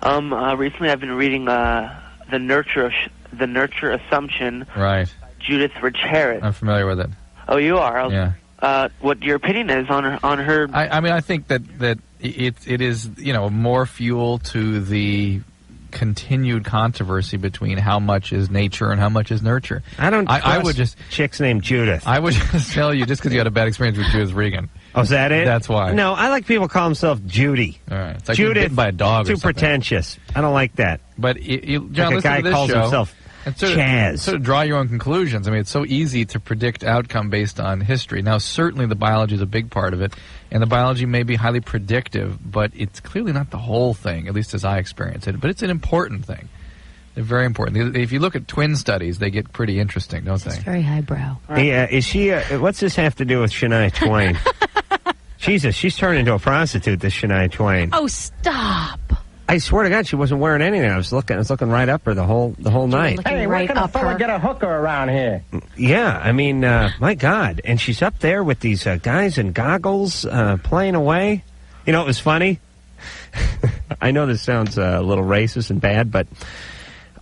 Recently I've been reading the Nurture Assumption. Right. By Judith Richards. I'm familiar with it. Oh, you are? Yeah. What your opinion is on her? I mean, I think that it is, more fuel to the continued controversy between how much is nature and how much is nurture. I would just chicks named Judith. I would just tell you just because you had a bad experience with Judith Regan. Oh, is that it? That's why. No, I like people call themselves Judy. All right. It's like being bitten by a dog or too something. pretentious. I don't like that. But John, like a listen guy to this calls show himself and Chaz. draw your own conclusions. I mean, it's so easy to predict outcome based on history. Now, certainly the biology is a big part of it, and the biology may be highly predictive, but it's clearly not the whole thing, at least as I experience it. But it's an important thing. They're very important. If you look at twin studies, they get pretty interesting, don't they? It's very highbrow. Yeah, is she? What's this have to do with Shania Twain? Jesus, she's turned into a prostitute, this Shania Twain. Oh, stop. I swear to God, she wasn't wearing anything. I was looking right up her the whole night. Hey, where can a fella get a hooker around here? Yeah, I mean, my God. And she's up there with these guys in goggles playing away. You know, it was funny. I know this sounds a little racist and bad, but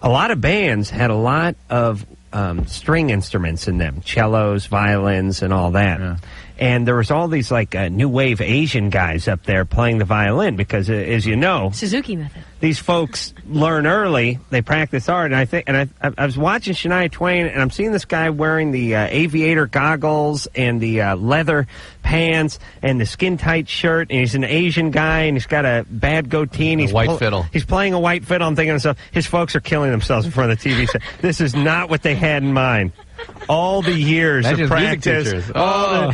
a lot of bands had a lot of string instruments in them, cellos, violins, and all that. Yeah. and there was all these like new wave Asian guys up there playing the violin because, as you know, Suzuki method. These folks learn early; they practice hard. And I was watching Shania Twain, and I'm seeing this guy wearing the aviator goggles and the leather pants and the skin tight shirt, and he's an Asian guy, and he's got a bad goatee, and he's white fiddle. He's playing a white fiddle. I'm thinking to myself, his folks are killing themselves in front of the TV set. This is not what they had in mind. All the years Imagine of practice.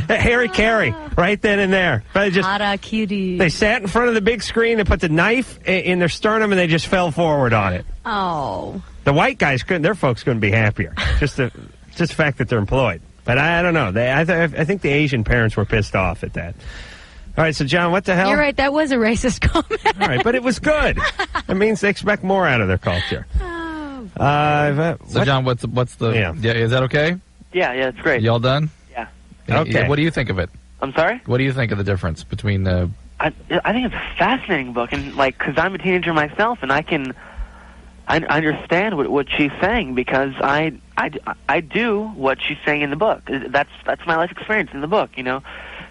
Harry Carey, right then and there. They sat in front of the big screen and put the knife in their sternum, and they just fell forward on it. Oh. The white guys couldn't. Their folks couldn't be happier. Just the fact that they're employed. But I don't know. I think the Asian parents were pissed off at that. All right, so John, what the hell? You're right. That was a racist comment. All right, but it was good. It means they expect more out of their culture. So John, what's the is that okay? Yeah, it's great. You all done? Yeah. Okay. What do you think of it? I'm sorry? What do you think of the difference between the... I think it's a fascinating book, and like, because I'm a teenager myself, and I understand what she's saying because I do what she's saying in the book. That's my life experience in the book. You know,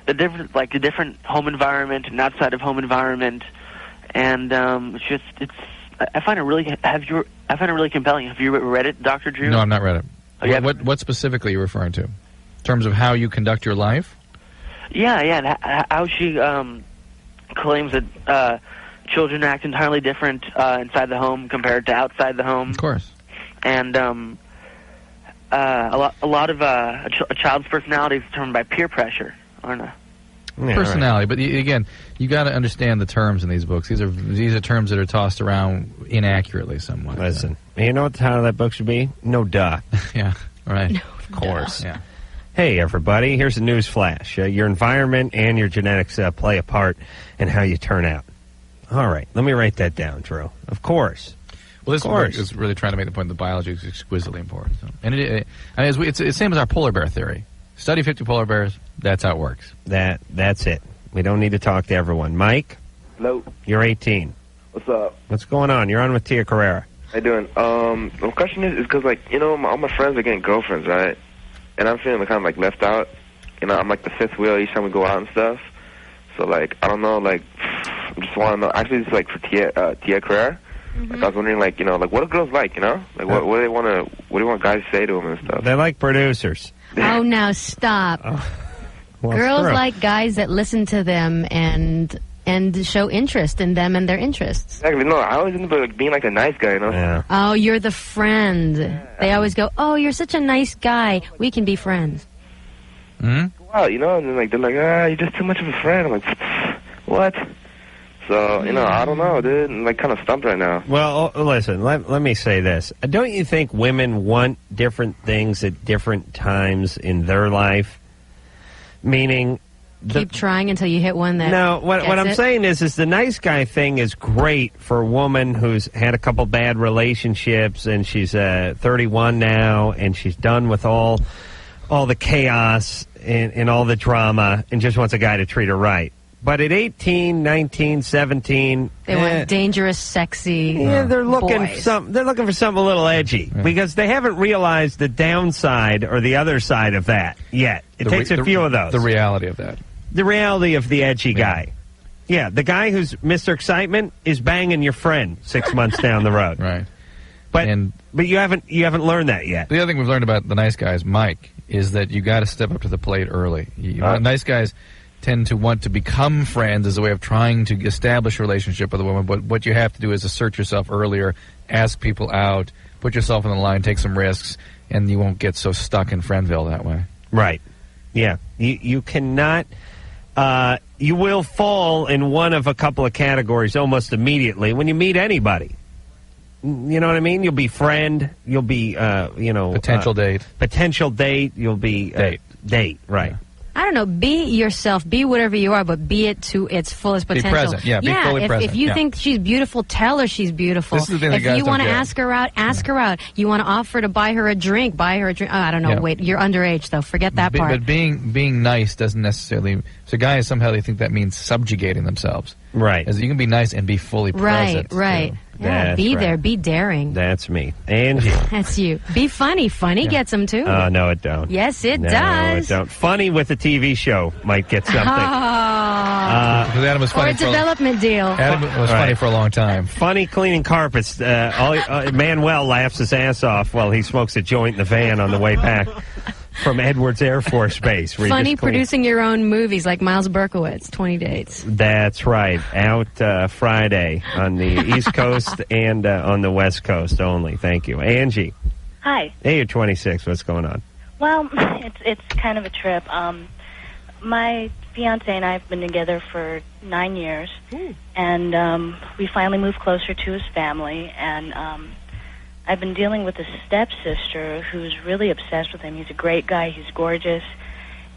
the different home environment and outside of home environment, and I find it really compelling. Have you really read it, Dr. Drew? No, I've not read it. Oh, What specifically are you referring to? In terms of how you conduct your life? Yeah, and how she claims that children act entirely different inside the home compared to outside the home. Of course. And a lot of a child's personality is determined by peer pressure, aren't they? Yeah, personality, right. But again, you got to understand the terms in these books. These are terms that are tossed around inaccurately somewhat. Listen, you know what the title of that book should be? No duh. Yeah, right. No, of course. Yeah. Hey, everybody, here's a news flash. Your environment and your genetics play a part in how you turn out. All right, let me write that down, Drew. Of course. Well, this book is really trying to make the point that biology is exquisitely important. So. And it's the same as our polar bear theory. Study 50 polar bears, that's how it works. That's it. We don't need to talk to everyone. Mike? Hello. You're 18. What's up? What's going on? You're on with Tia Carrere. How you doing? The question is because, like, you know, all my friends are getting girlfriends, right? And I'm feeling kind of, like, left out. You know, I'm, like, the fifth wheel each time we go out and stuff. So, like, I don't know, like, I just want to know. Actually, it's, like, for Tia Carrere. Mm-hmm. Like, I was wondering, like, you know, like, what do girls like, you know? Like, what do they want to, what do you want guys to say to them and stuff? They like producers. Oh, now stop. Well, girls true. like guys that listen to them and show interest in them and their interests. Exactly. No, I always end up like, being like a nice guy, you know? Yeah. Oh, you're the friend. Yeah. They always go, oh, you're such a nice guy. We can be friends. Hmm? Wow, you know, and then, like, they're like, you're just too much of a friend. I'm like, what? So, you know, I don't know, dude. I'm, like, kind of stumped right now. Well, listen, let me say this. Don't you think women want different things at different times in their life? Meaning... Keep trying until you hit one that No, what I'm saying is the nice guy thing is great for a woman who's had a couple bad relationships and she's 31 now and she's done with all the chaos and all the drama and just wants a guy to treat her right. But at 18, 19, 17... They want dangerous, sexy they're looking boys. They're looking for something a little edgy because they haven't realized the downside or the other side of that yet. It takes a few of those. The reality of that. The reality of the edgy guy. Yeah, the guy who's Mr. Excitement is banging your friend 6 months down the road. Right. But you haven't learned that yet. The other thing we've learned about the nice guys, Mike, is that you got to step up to the plate early. Nice guys tend to want to become friends as a way of trying to establish a relationship with a woman, but what you have to do is assert yourself earlier, ask people out, put yourself on the line, take some risks, and you won't get so stuck in Friendville that way. Right. Yeah. You cannot... you will fall in one of a couple of categories almost immediately when you meet anybody. You know what I mean? You'll be friend. You'll be, potential date. Potential date. You'll be date. Right. Yeah. I don't know. Be yourself. Be whatever you are, but be it to its fullest potential. Be present. Yeah. Be fully present. If you think she's beautiful, tell her she's beautiful. This is the thing that if guys you want to don't get. ask her out, ask her out. You want to offer to buy her a drink, buy her a drink. Oh, I don't know. Yeah. Wait, you're underage though. Forget that part. But being nice doesn't necessarily. So guys somehow they think that means subjugating themselves. Right. As you can be nice and be fully present. Right. too. Yeah, That's be right. there. Be daring. That's me. Angie. That's you. Be funny. Funny gets them, too. Oh, no, it don't. Yes, it No, does. it don't. Funny with a TV show might get something. Because Adam was Or funny a development deal. Adam was funny for a long time. Funny cleaning carpets. Manuel laughs his ass off while he smokes a joint in the van on the way back from Edwards Air Force Base. where he Funny just cleans. producing your own movies like Miles Berkowitz, 20 Dates. That's right. Out Friday on the East Coast and on the West Coast only. Thank you. Angie. Hi. Hey, you're 26. What's going on? Well, it's kind of a trip. My fiance and I have been together for 9 years, and we finally moved closer to his family, and I've been dealing with a stepsister who's really obsessed with him. He's a great guy. He's gorgeous.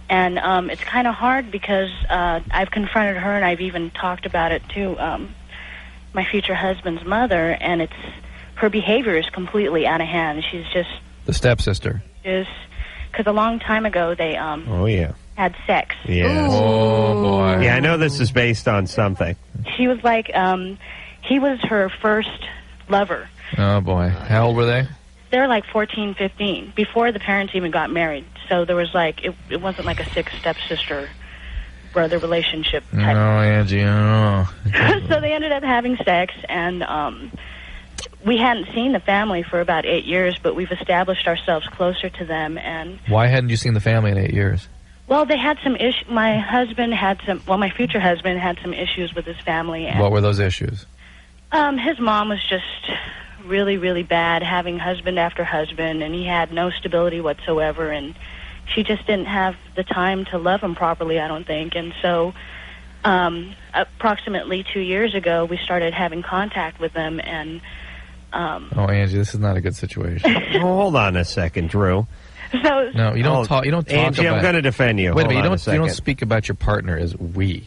And it's kind of hard because I've confronted her, and I've even talked about it to my future husband's mother, and her behavior is completely out of hand. She's just... The stepsister. Because a long time ago, they had sex. Yes. Oh, boy. Yeah, I know this is based on something. She was like, he was her first lover. Oh, boy. How old were they? They were like 14, 15, before the parents even got married. So there was like, it wasn't like a sick stepsister brother relationship No, type. Angie, I don't know. So they ended up having sex, and we hadn't seen the family for about 8 years, but we've established ourselves closer to them. And Why hadn't you seen the family in 8 years? well, they had some issues. My future husband had some issues with his family. And What were those issues? his mom was just really, really bad, having husband after husband, and he had no stability whatsoever, and she just didn't have the time to love him properly, I don't think. And so approximately 2 years ago, we started having contact with them, and Oh, Angie, this is not a good situation. Hold on a second, Drew. so No, you don't talk. You don't talk Angie, about. I'm going to defend you. Wait a Hold minute. on a You second. don't speak about your partner as we.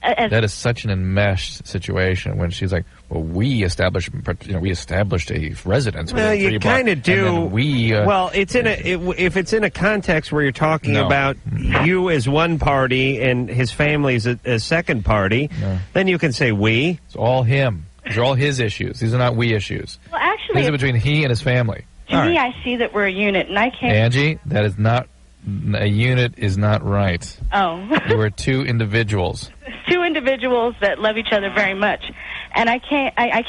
That is such an enmeshed situation when she's like, "Well, we established a residence." Well, within you 3 blocks, kind of and do. then we. Well, it's in if it's in a context where you're talking No. about you as one party and his family as a second party, then you can say we. It's all him. These are all his issues. These are not we issues. Well, actually, These are between he and his family. to me, I see that we're a unit, and I can't... Angie, that is not a unit. Is not right. Oh. You are two individuals. Two individuals that love each other very much. And I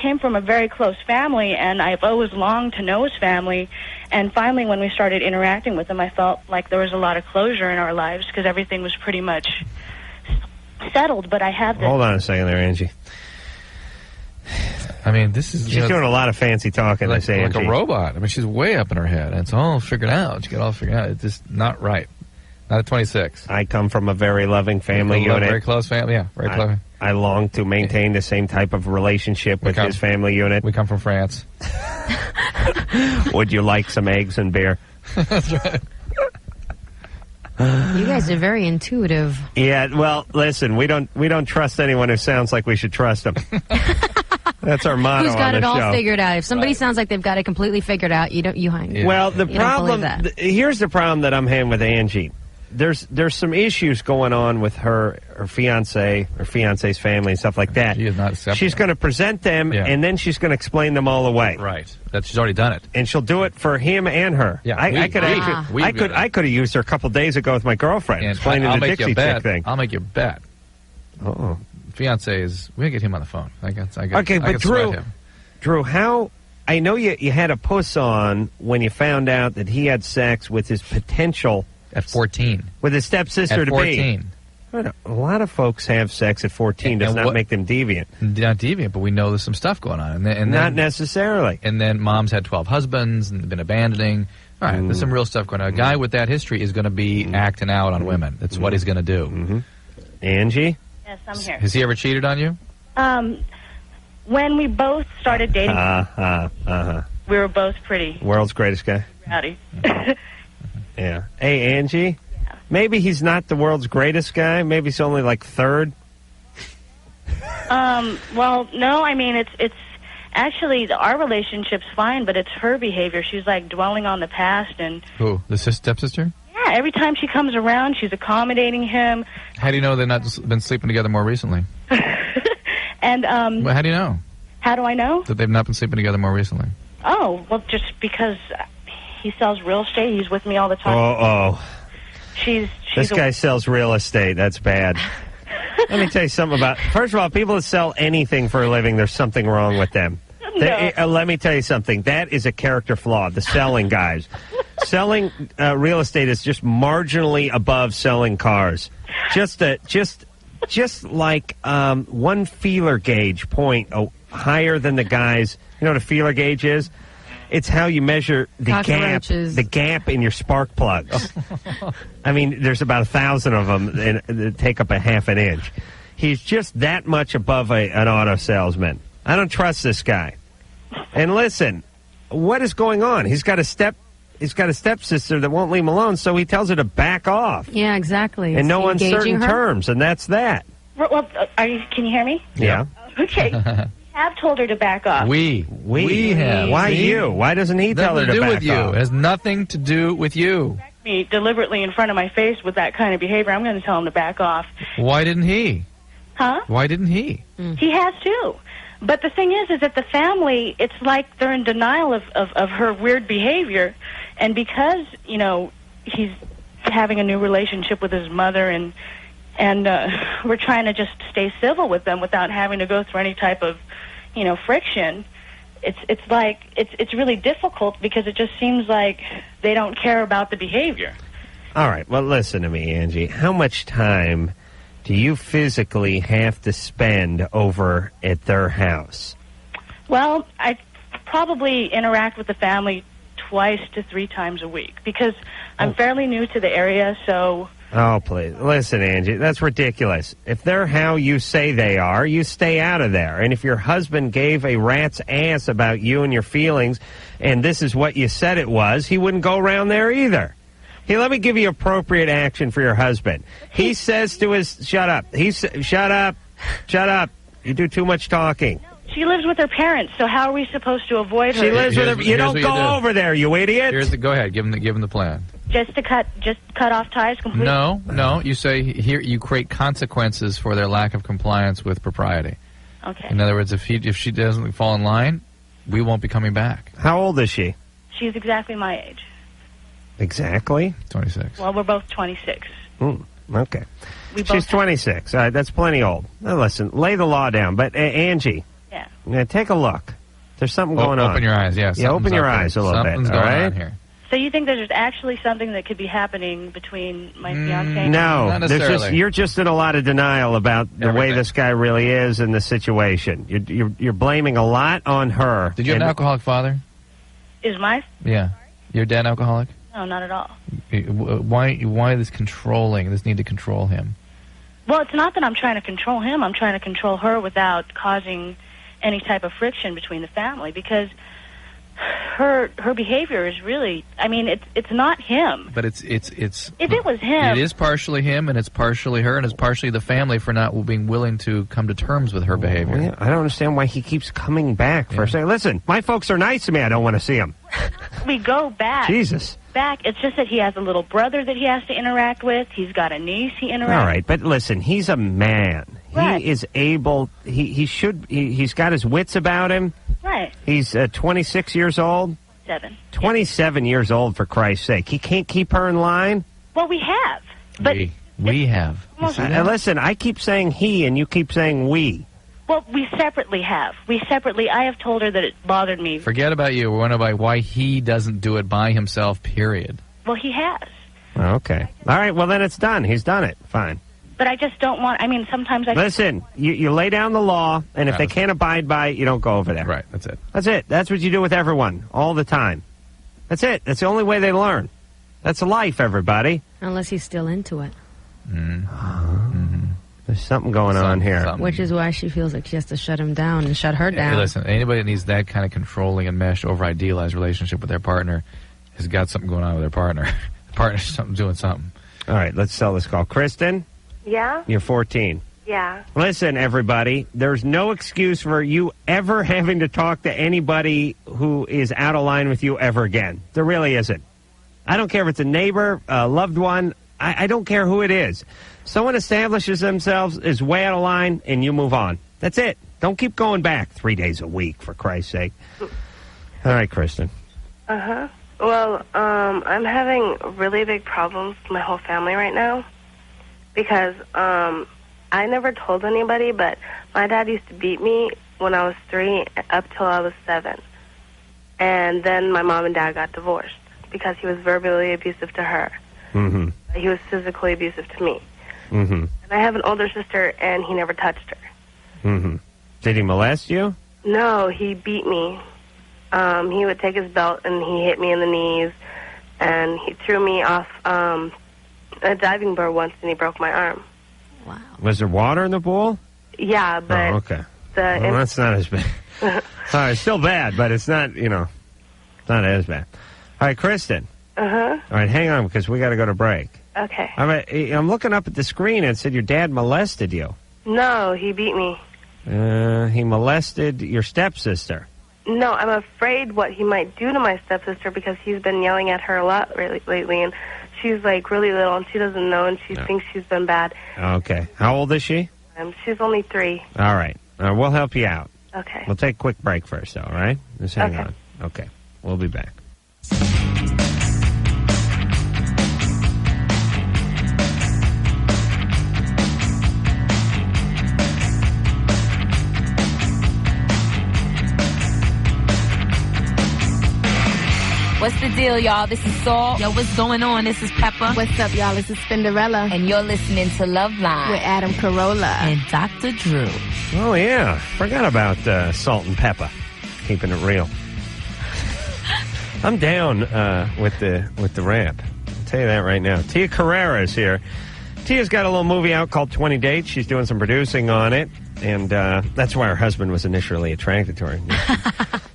came from a very close family, and I've always longed to know his family. And finally, when we started interacting with them, I felt like there was a lot of closure in our lives because everything was pretty much settled. But I have this... Hold on a second there, Angie. I mean, this is... She's doing a lot of fancy talking, like, this Angie. like a robot. I mean, she's way up in her head, and it's all figured out. She got it all figured out. It's just not right. Not at 26. I come from a very loving family unit. Very close family, yeah. Very close. I long to maintain the same type of relationship with his family unit. We come from France. Would you like some eggs and beer? That's right. You guys are very intuitive. Yeah, well, listen, we don't trust anyone who sounds like we should trust them. That's our motto. Who's got on it the all show. figured out? If somebody sounds like they've got it completely figured out, you hang. Well, the You don't problem believe that. here's the problem that I'm having with Angie. There's some issues going on with her fiance or fiance's family and stuff like that. She is not accepting. She's going to present them, and then she's going to explain them all away. Right. That she's already done it, and she'll do it for him and her. Yeah, I could have used her a couple days ago with my girlfriend explaining I'll the make you Dixie a bet. chick thing. I'll make you a bet. Oh, fiance is. We can get him on the phone. Okay, but Drew, how? I know you had a puss on when you found out that he had sex with his potential at 14 with his stepsister at 14. To be. A lot of folks have sex at 14. Does not make them deviant. Not deviant, but we know there's some stuff going on. And not necessarily. And then mom's had 12 husbands and been abandoning. All right, there's some real stuff going on. A guy with that history is going to be acting out on women. That's what he's going to do. Angie? Yes, I'm here. Has he ever cheated on you? When we both started dating, Uh-huh. we were both pretty World's greatest guy. rowdy. Yeah. Hey, Angie? Maybe he's not the world's greatest guy. Maybe he's only like third. Well, no, I mean, it's actually, our relationship's fine, but it's her behavior. She's like dwelling on the past, and Who? The stepsister? yeah, every time she comes around, she's accommodating him. How do you know they've not been sleeping together more recently? And Well, how do you know? How do I know? That they've not been sleeping together more recently. Oh, well, just because he sells real estate. He's with me all the time. Oh. This guy sells real estate. That's bad. Let me tell you something about... First of all, people that sell anything for a living, there's something wrong with them. No. Let me tell you something. That is a character flaw, the selling guys. Selling real estate is just marginally above selling cars. Just like one feeler gauge point higher than the guys. You know what a feeler gauge is? It's how you measure the gap in your spark plugs. I mean, there's about 1,000 of them and take up a half an inch. He's just that much above an auto salesman. I don't trust this guy. And listen, what is going on? He's got a stepsister that won't leave him alone, so he tells her to back off. Yeah, exacally. In no uncertain terms, and that's that. Well, can you hear me? Yeah. Okay. I have told her to back off. We have. Why you? Why doesn't he tell her to back off? Nothing to do with you. It has nothing to do with you. Me deliberately in front of my face with that kind of behavior, I'm going to tell him to back off. Why didn't he? Huh? Why didn't he? He has too. But the thing is that the family, it's like they're in denial of her weird behavior. And because, he's having a new relationship with his mother and we're trying to just stay civil with them without having to go through any type of, friction, it's really difficult because it just seems like they don't care about the behavior. All right. Well, listen to me, Angie. How much time do you physically have to spend over at their house? Well, I probably interact with the family 2 to 3 times a week because I'm fairly new to the area, so... Oh, please. Listen, Angie, that's ridiculous. If they're how you say they are, you stay out of there. And if your husband gave a rat's ass about you and your feelings, and this is what you said it was, he wouldn't go around there either. Hey, let me give you appropriate action for your husband. He says to his... Shut up. Shut up. Shut up. You do too much talking. She lives with her parents, so how are we supposed to avoid her? She lives with her... You don't go over there, you idiot. Go ahead. Give him the plan. Just cut off ties completely? No. You say here you create consequences for their lack of compliance with propriety. Okay. In other words, if she doesn't fall in line, we won't be coming back. How old is she? She's exactly my age. Exactly? 26. Well, we're both 26. Okay. She's 26. All right, that's plenty old. Now, listen, lay the law down. But, Angie, take a look. There's something going on. Open your eyes, yes. Yeah, open your eyes a little bit. Something's going on here. So you think there's actually something that could be happening between my fiancé and No, not necessarily. you're just in a lot of denial about the way this guy really is in the situation. You're blaming a lot on her. Did you have an alcoholic father? Is my... Yeah. Your dad an alcoholic? No, not at all. Why this controlling, this need to control him? Well, it's not that I'm trying to control him. I'm trying to control her without causing any type of friction between the family because... Her behavior is really, I mean, it's not him. But it's if it was him, it is partially him, and it's partially her, and it's partially the family for not being willing to come to terms with her behavior. Yeah, I don't understand why he keeps coming back for a second. Listen, my folks are nice to me. I don't want to see them. We go back. Jesus. Back. It's just that he has a little brother that he has to interact with. He's got a niece he interacts with. All right, but listen, he's a man. Right. He is able, he's got his wits about him. Right. He's 26 years old. 27 years old, for Christ's sake. He can't keep her in line? Well, we have. But we have. Listen, I keep saying he, and you keep saying we. Well, we separately have. I have told her that it bothered me. Forget about you. We're wondering about why he doesn't do it by himself, period. Well, he has. Okay. All right, well, then it's done. He's done it. Fine. But I just don't want... I mean, sometimes I... Listen, you lay down the law, and if they can't abide by it, you don't go over there. Right, that's it. That's it. That's what you do with everyone, all the time. That's it. That's the only way they learn. That's life, everybody. Unless he's still into it. There's something going on here. Which is why she feels like she has to shut him down and shut her down. Hey, listen, anybody that needs that kind of controlling and meshed, over-idealized relationship with their partner has got something going on with their partner. The partner's doing something. All right, let's sell this call. Kristen? Yeah? You're 14. Yeah. Listen, everybody, there's no excuse for you ever having to talk to anybody who is out of line with you ever again. There really isn't. I don't care if it's a neighbor, a loved one. I don't care who it is. Someone establishes themselves as way out of line, and you move on. That's it. Don't keep going back 3 days a week, for Christ's sake. All right, Kristen. Uh-huh. Well, I'm having really big problems with my whole family right now because I never told anybody, but my dad used to beat me when I was 3 up till I was 7. And then my mom and dad got divorced because he was verbally abusive to her. Mm-hmm. He was physically abusive to me. Mm-hmm. And I have an older sister, and he never touched her. Mm-hmm. Did he molest you? No, he beat me. He would take his belt and he hit me in the knees, and he threw me off a diving board once, and he broke my arm. Wow. Was there water in the pool? Yeah, but okay. the That's not as bad. It's still bad, but it's not, it's not as bad. All right, Kristen. Uh-huh. All right, hang on, because we got to go to break. Okay. I'm looking up at the screen and it said your dad molested you. No, he beat me. He molested your stepsister. No, I'm afraid what he might do to my stepsister because he's been yelling at her a lot lately, and she's like really little and she doesn't know, and she thinks she's been bad. Okay. How old is she? She's only 3. All right. We'll help you out. Okay. We'll take a quick break first, though, all right? Just hang on. Okay. We'll be back. What's the deal, y'all? This is Saul. Yo, what's going on? This is Pepper. What's up, y'all? This is Cinderella. And you're listening to Loveline. With Adam Carolla. And Dr. Drew. Oh, yeah. Forgot about Salt and Pepper. Keeping it real. I'm down with the rap. I'll tell you that right now. Tia Carrere is here. Tia's got a little movie out called 20 Dates. She's doing some producing on it. And that's why her husband was initially attracted to her.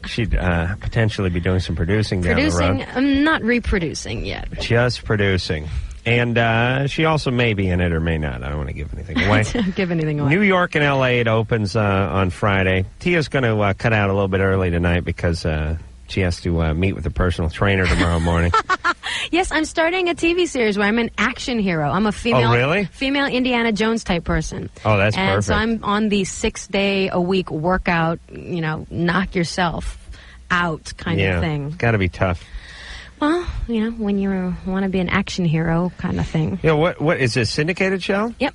She'd potentially be doing some producing down the road. I'm not reproducing yet. Just producing. And she also may be in it or may not. I don't want to give anything away. Don't give anything away. New York and L.A. it opens on Friday. Tia's going to cut out a little bit early tonight because she has to meet with a personal trainer tomorrow morning. Yes, I'm starting a TV series where I'm an action hero. I'm a female Indiana Jones type person. Oh, that's and perfect. So I'm on the 6-day-a-week workout, knock yourself out kind of thing. It's got to be tough. Well, when you want to be an action hero kind of thing. Yeah, what is this, syndicated show? Yep.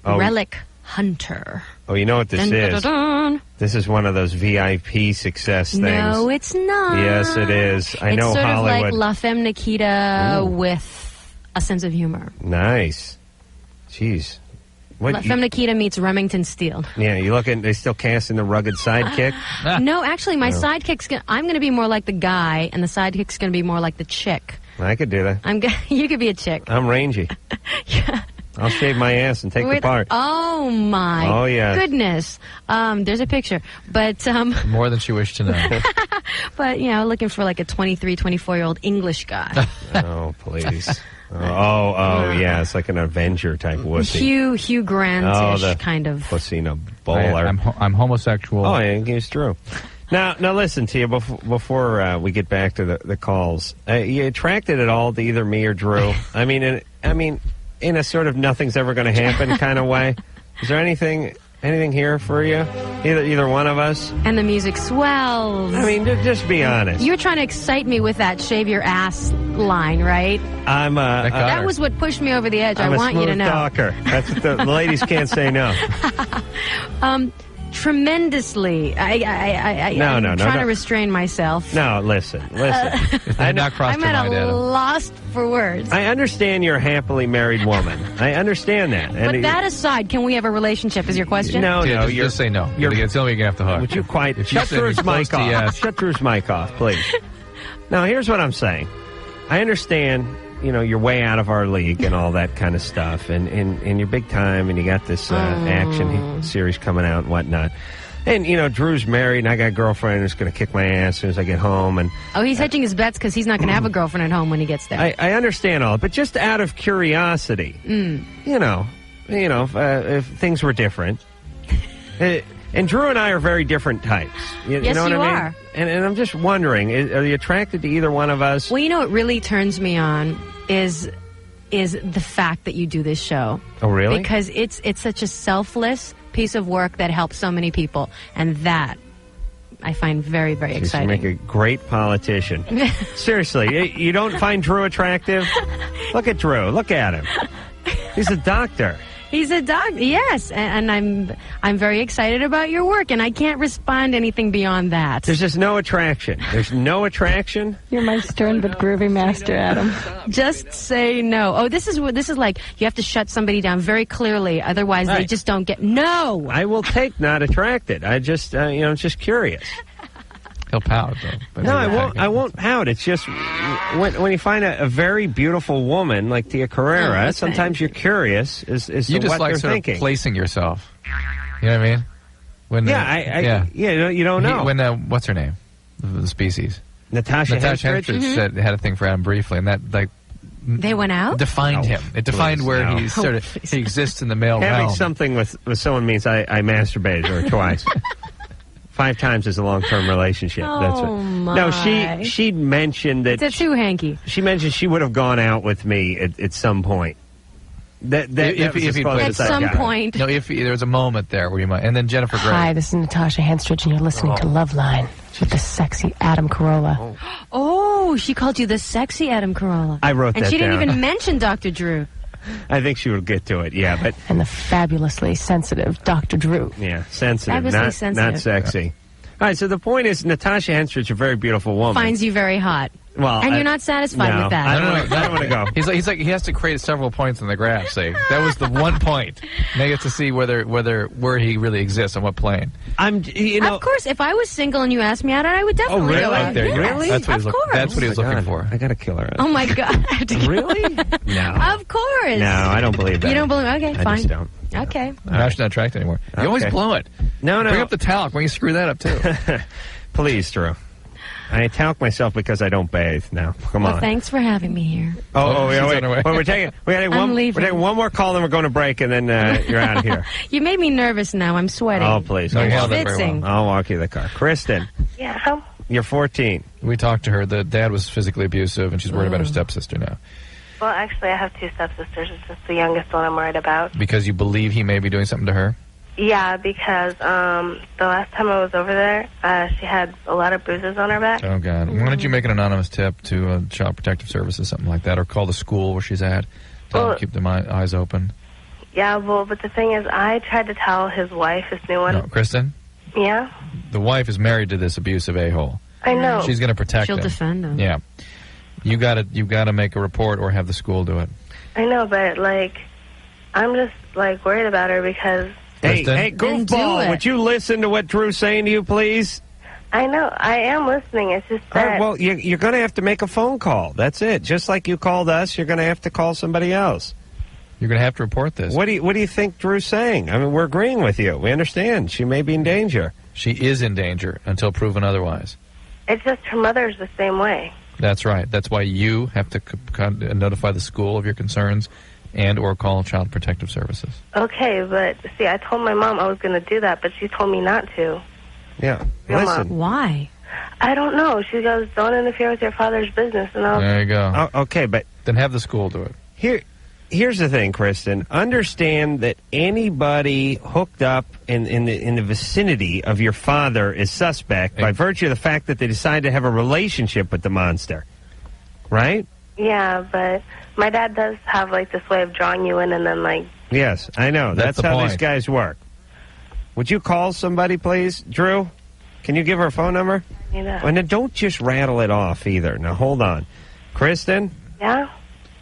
Oh. Relic Hunter. Oh, you know what this Dun, dun, is? dun, dun. This is one of those VIP success things. No, it's not. Yes, it is. I know It's sort Hollywood. of like La Femme Nikita with a sense of humor. Nice. Jeez. La Femme Nikita meets Remington Steele. Yeah, you looking? They still casting the rugged sidekick? No, actually, my No. sidekick's I'm going to be more like the guy, and the sidekick's going to be more like the chick. I could do that. You could be a chick. I'm rangy. I'll shave my ass and take the part. Oh my! Oh, yes. Goodness. There's a picture, but more than she wished to know. but looking for like a 23, 24-year-old English guy. Oh, please. Yeah, it's like an Avenger type wussy. Hugh Grant-ish kind of. Pussy, bowler. I'm homosexual. Oh, yeah, it's true. Now listen, Tia, before we get back to the calls, you attracted at all to either me or Drew? I mean, in a sort of nothing's ever going to happen kind of way. Is there anything here for you? Either one of us? And the music swells. I mean, just be honest. You were trying to excite me with that shave your ass line, right? That was what pushed me over the edge. I'm I want you to smooth know. talker. That's what the ladies can't say no. Tremendously. I'm trying to restrain myself. No, listen. I'm not crossed I'm your at mind, a Adam. loss for words. I understand you're a happily married woman. I understand that. But that aside, can we have a relationship is your question? No, just say no. It's the only way you're going to have to hook. Would you quiet? If you Shut say you're Drew's close mic to off. yes. Shut Drew's mic off, please. Now, here's what I'm saying. I understand, you're way out of our league and all that kind of stuff, and you're big time, and you got this action series coming out and whatnot. And, Drew's married, and I got a girlfriend who's going to kick my ass as soon as I get home. And he's hedging his bets because he's not going to have a girlfriend at home when he gets there. I understand all, but just out of curiosity, if things were different. And Drew and I are very different types. You Yes, know what you I mean? are. And I'm just wondering, are you attracted to either one of us? Well, what really turns me on is the fact that you do this show. Oh, really? Because it's such a selfless, piece of work that helps so many people, and that I find very, very exciting. You make a great politician. Seriously, you don't find Drew attractive? Look at Drew. Look at him. He's a doctor. He's a doctor, yes, and I'm very excited about your work, and I can't respond anything beyond that. There's just no attraction. There's no attraction. You're my stern but groovy master, Adam. Just say no. Oh, this is like you have to shut somebody down very clearly, otherwise they just don't get. No, I will take not attracted. I just just curious. He'll pout, though. But no, I won't. I won't pout. It's just when you find a very beautiful woman like Tia Carrere, sometimes you're curious as you to just what like they're sort thinking. Of placing yourself. You know what I mean? When you don't know. When what's her name? The species. Natasha Henstridge said had a thing for Adam briefly, and that they went out. Defined him. It defined where he sort of he exists in the male realm. Having something with someone means I masturbated or twice. 5 times is a long-term relationship. That's what. My. No, she mentioned that. It's a too hanky. She mentioned she would have gone out with me at some point. If there was a moment there where you might, and then Jennifer Grey. Hi, this is Natasha Henstridge, and you're listening to Loveline with the sexy Adam Carolla. Oh, she called you the sexy Adam Carolla. I wrote that down. And she didn't even mention Dr. Drew. I think she would get to it, yeah, but and the fabulously sensitive Dr. Drew. Yeah, sensitive, Fabulously not sexy. All right, so the point is, Natasha Henstridge, a very beautiful woman, finds you very hot. Well, and you're not satisfied with that. I don't want to go. He's like he has to create several points in the graph. See, that was the one point. Now you have to see where he really exists on what plane. Of course, if I was single and you asked me out, I would definitely go out. There, really? That's what he was looking for. I got to kill her. Oh my God! Really? No. Of course. No, I don't believe that. You don't believe? Okay, fine. I just don't. Okay. I'm not attracted anymore. You always blow it. No. Bring up the talc when you screw that up too. Please, Drew. I talc myself because I don't bathe now. Come on. Well, thanks for having me here. Wait. We're taking one more call, then we're going to break, and then you're out of here. You made me nervous now. I'm sweating. Oh, please. No, well. I'll walk you to the car. Kristen. Yeah. You're 14. We talked to her. The dad was physically abusive, and she's worried about her stepsister now. Well, actually, I have 2 stepsisters. It's just the youngest one I'm worried about. Because you believe he may be doing something to her? Yeah, because the last time I was over there, she had a lot of bruises on her back. Oh, God. Why don't you make an anonymous tip to Child Protective Services, something like that, or call the school where she's at. Tell them to keep their eyes open. Yeah, well, but the thing is, I tried to tell his wife, his new one. No, Kristen? Yeah? The wife is married to this abusive a-hole. I know. She's going to protect him. She'll defend him. Yeah. You gotta make a report or have the school do it. I know, but, I'm just, worried about her because... Hey, goofball, would you listen to what Drew's saying to you, please? I know. I am listening. It's just that... All right, well, you're going to have to make a phone call. That's it. Just like you called us, you're going to have to call somebody else. You're going to have to report this. What do you think Drew's saying? I mean, we're agreeing with you. We understand. She may be in danger. She is in danger until proven otherwise. It's just her mother's the same way. That's right. That's why you have to notify the school of your concerns and or call Child Protective Services. Okay, but see, I told my mom I was going to do that, but she told me not to. Yeah. Your Listen. mom. Why? I don't know. She goes, don't interfere with your father's business. And there you go. Okay, but... Then have the school do it. Here's the thing, Kristen. Understand that anybody hooked up in the vicinity of your father is suspect by virtue of the fact that they decided to have a relationship with the monster. Right? Yeah, but my dad does have, this way of drawing you in and then, Yes, I know. That's how these guys work. Would you call somebody, please? Drew, can you give her a phone number? Yeah. And then don't just rattle it off either. Now, hold on. Kristen? Yeah?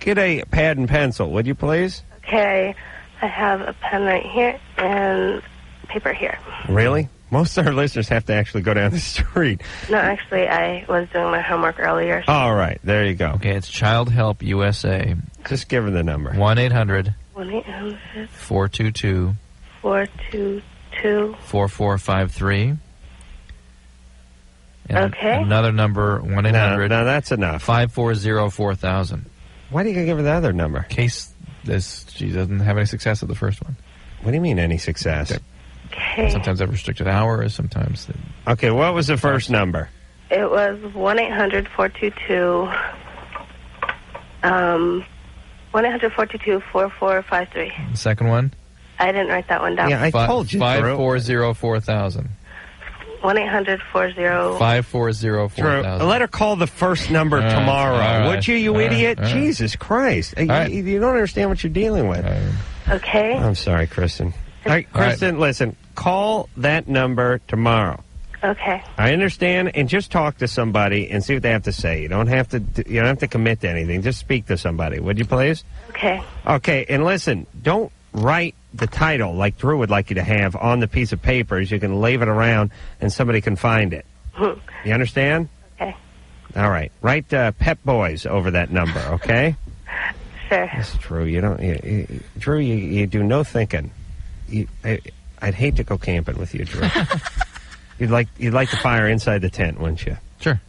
Get a pad and pencil, would you please? Okay, I have a pen right here and paper here. Really? Most of our listeners have to actually go down the street. No, actually, I was doing my homework earlier. All right, there you go. Okay, it's Child Help USA. Just give her the number. 1-800. 1-800. 422. 422. 4453. And okay. Another number, 1-800. No, that's enough. 540-4000. Why do you give her the other number? In case she doesn't have any success at the first one. What do you mean, any success? Okay. Sometimes they have restricted hours, sometimes... Okay, what was the first number? It was 1-800-422... 1-800-422-4453. The second one? I didn't write that one down. Yeah, I told you, 540-4000. 1-800-40... 540-4000. Let her call the first number tomorrow. all right, Would you all right, idiot? all right. Jesus Christ. right. You don't understand what you're dealing with. Okay. I'm sorry, Kristen. All right, Kristen, listen. Call that number tomorrow. Okay. I understand, and just talk to somebody and see what they have to say. You don't have to commit to anything. Just speak to somebody, would you please? Okay. Okay, and listen, don't write the title like Drew would like you to have on the piece of paper. You can leave it around and somebody can find it. You understand? Okay. All right. Write Pep Boys over that number, okay? Sure. That's true. You don't, Drew. You do no thinking. I'd hate to go camping with you, Drew. You'd like the fire inside the tent, wouldn't you? Sure.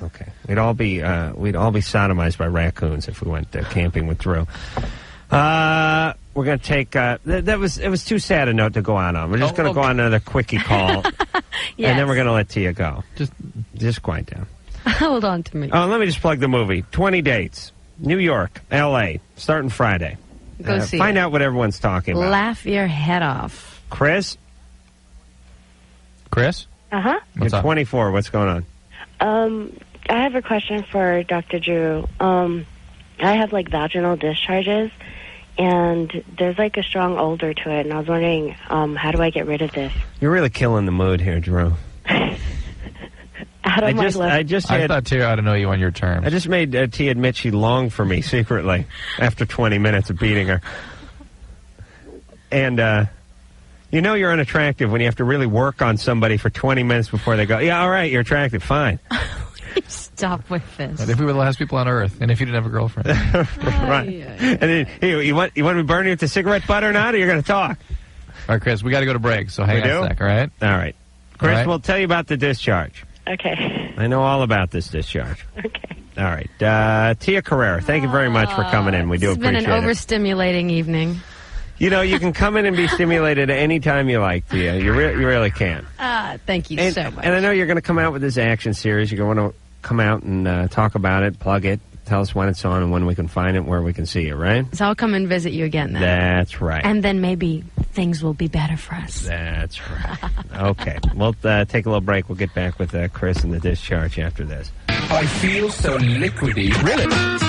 Okay. We'd all be sodomized by raccoons if we went camping with Drew. We're going to take it was too sad a note to go out on. We're just going to go on another quickie call, Yes. and then we're going to let Tia go. Just quiet down. Hold on to me. Oh, let me just plug the movie. 20 dates. New York, L.A. Starting Friday. Go see Find it. out what everyone's talking about. Laugh your head off. Chris? Uh-huh. You're 24. What's going on? I have a question for Dr. Drew. I have like vaginal discharges, and there's like a strong odor to it, and I was wondering, how do I get rid of this? You're really killing the mood here, Drew. I thought Tia ought to know you on your terms. I just made Tia admit she longed for me secretly after 20 minutes of beating her. And you know you're unattractive when you have to really work on somebody for 20 minutes before they go, yeah, all right, you're attractive, fine. Stop with this. And if we were the last people on Earth, and if you didn't have a girlfriend. Right. And then, hey, you want me to burn you with the cigarette butt or not, or you're going to talk? All right, Chris, we got to go to break, so hang on a sec, all right? All right. Chris, All right. we'll tell you about the discharge. Okay. I know all about this discharge. Okay. All right. Tia Carrere, thank you very much for coming in. We do It's been appreciate an it. overstimulating evening. You know, you can come in and be stimulated any time you like, Tia. You really can. Thank you so much. And I know you're going to come out with this action series. You're going to come out and talk about it, plug it, tell us when it's on and when we can find it, where we can see it, right? So I'll come and visit you again then. That's right. And then maybe things will be better for us. That's right. Okay. We'll take a little break. We'll get back with Chris and the discharge after this. I feel so liquidy. Really?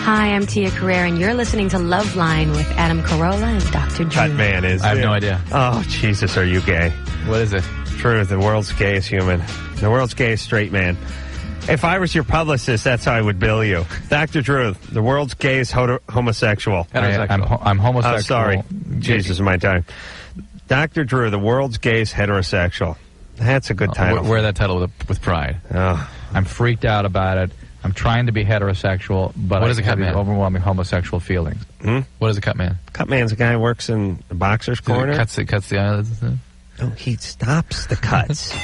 Hi, I'm Tia Carrere, and you're listening to Loveline with Adam Carolla and Dr. Drew. Cut man is. I have no idea. Oh, Jesus, are you gay? What is it? True, the world's gayest human. The world's gayest straight man. If I was your publicist, that's how I would bill you. Dr. Drew, the world's gayest homosexual. I'm homosexual. Oh, sorry. Jesus, my time. Dr. Drew, the world's gayest heterosexual. That's a good title. Wear that title with pride. Oh. I'm freaked out about it. I'm trying to be heterosexual, but What is a cut have man? overwhelming homosexual feelings. What is a cut man? Cut man's a guy who works in the boxer's corner. Cuts the eyelids. No, he stops the cuts.